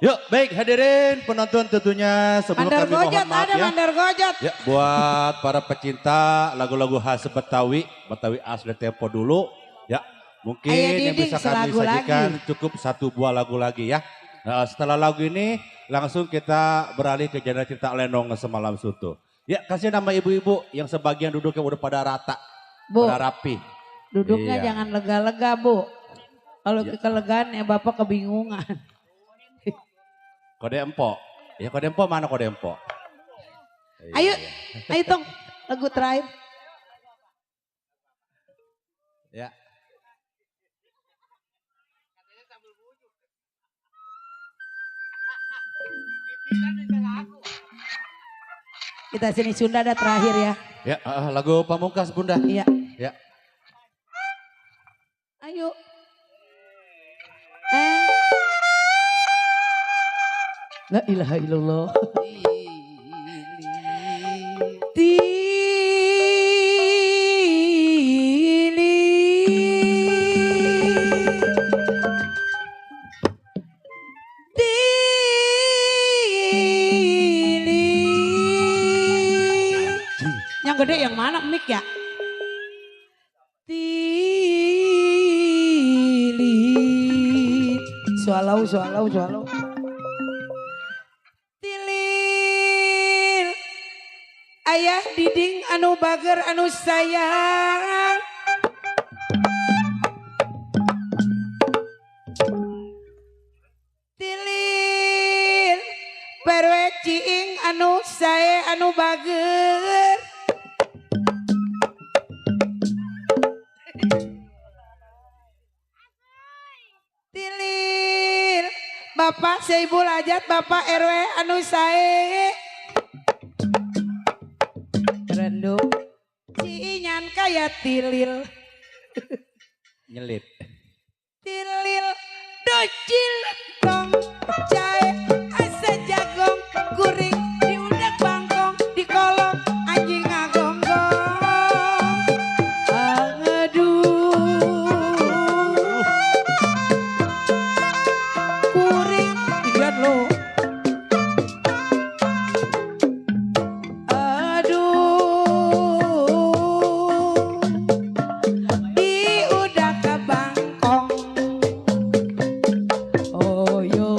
Yuk, baik hadirin penonton tentunya sebelum Mandar kami mohon gojot, maaf ada ya. mandar gojot. Ya, buat para pecinta lagu-lagu khas Betawi, Betawi asli tempo dulu. Ya, mungkin Ayah yang Diding, bisa kami selagu sajikan lagi. cukup 1 buah lagu lagi ya. Nah, setelah lagu ini langsung kita beralih ke genre cerita Lenong Semalam Suntuh. Ya, kasih nama ibu-ibu yang sebagian duduknya udah pada rata, Bu, pada rapi. duduknya Iya. jangan lega-lega Bu. Kalau Ya. kelegaan ya Bapak kebingungan. Kode empok. Ya kode empok mana kode empok? Ayo, ayo Tong, lagu terakhir. Ya. Kita sini Sunda ada terakhir ya. Ya, lagu Pamungkas Bunda. Iya. Ya. Ayo. La ilaha illallah. Yang gede yang mana mic ya? Tilit. Swallow. Tilil. Ayah Diding anu bager anu sayang. Tilil. Perwe ciing anu sae anu bager. Tilil. Bapak Seibul Ajat, Bapak RW anu sae. Rendung. Ciinyan kaya tilil. Nyelip. Tilil. Docil. Tong. Jahe. Asa jagong. Kuring. Diudak bangkong. Di kolong. Anjing ngagonggong. Aduh. Kuring. Lihat lo. Aduh. Diudak ke bangkong. Oh yo.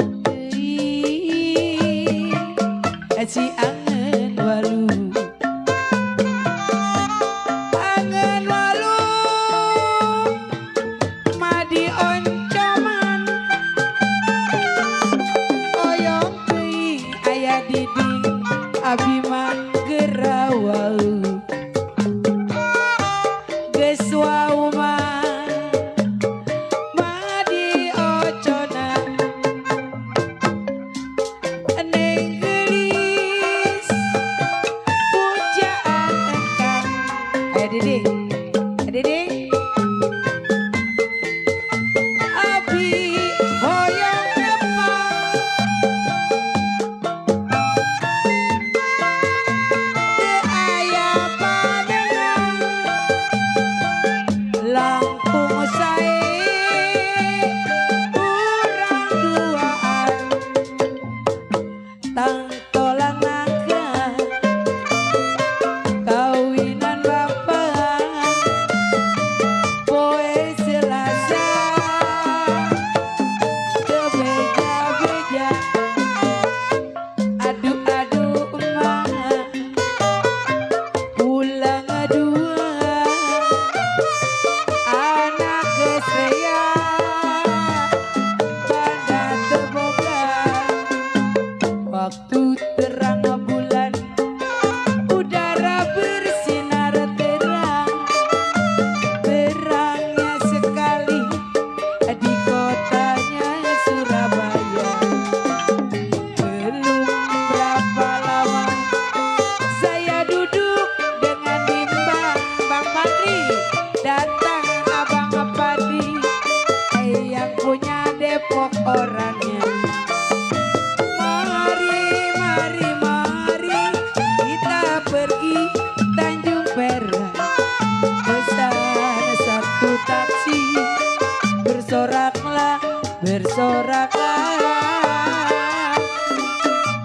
bersorakan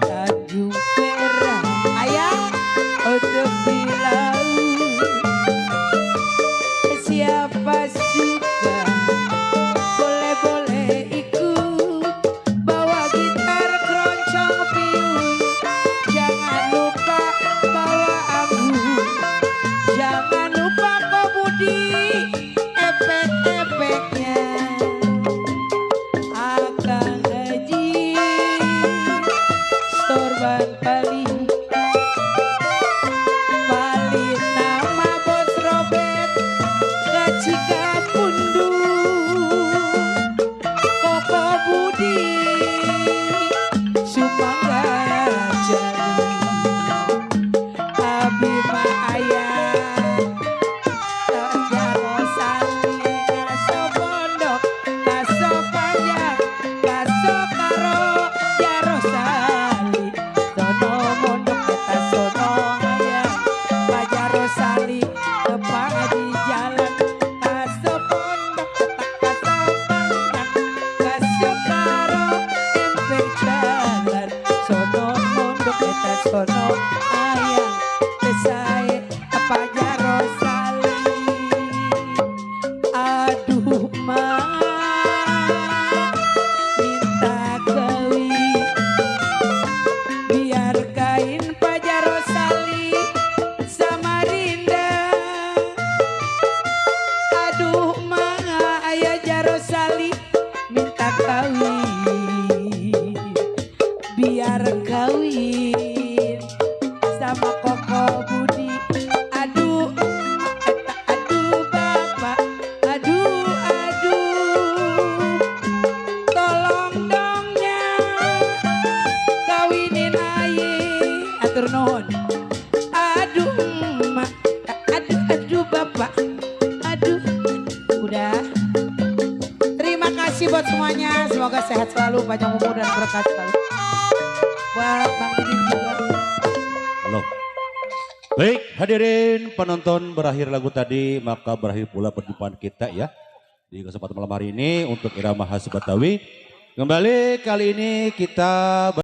Tanjung Perak ayah untuk bilau siapa suka boleh-boleh ikut bawa gitar keroncong piung jangan lupa bawa anggur jangan lupa komudi efek-efeknya akan haji sorban paling nama bos Robert kacika pundu koko budi sumangga jadi abi ma ayah jaro sali kaso pondok kaso panjang kaso karo jaro sali sono mondok kita sono ayah pajaro sali tepang di jalan kaso pondok kaso panjang kaso karo empeng jalan sono mondok kita sono ayah kesae pajaro sali aduh mah minta kawin biar kain pajaro sali Samarinda aduh mah ayah jaro sali minta kawin biar kawin sama koko budi aduh aduh bapak aduh tolong dongnya kawinin aye atur nuhun aduh emak aduh bapak aduh udah terima kasih buat semuanya semoga sehat selalu panjang umur dan berkah selalu buat Bang Didin juga. Halo. Baik hadirin penonton berakhir lagu tadi maka berakhir pula perjumpaan kita ya. Di kesempatan malam hari ini untuk Irama Khas Betawi. Kembali kali ini kita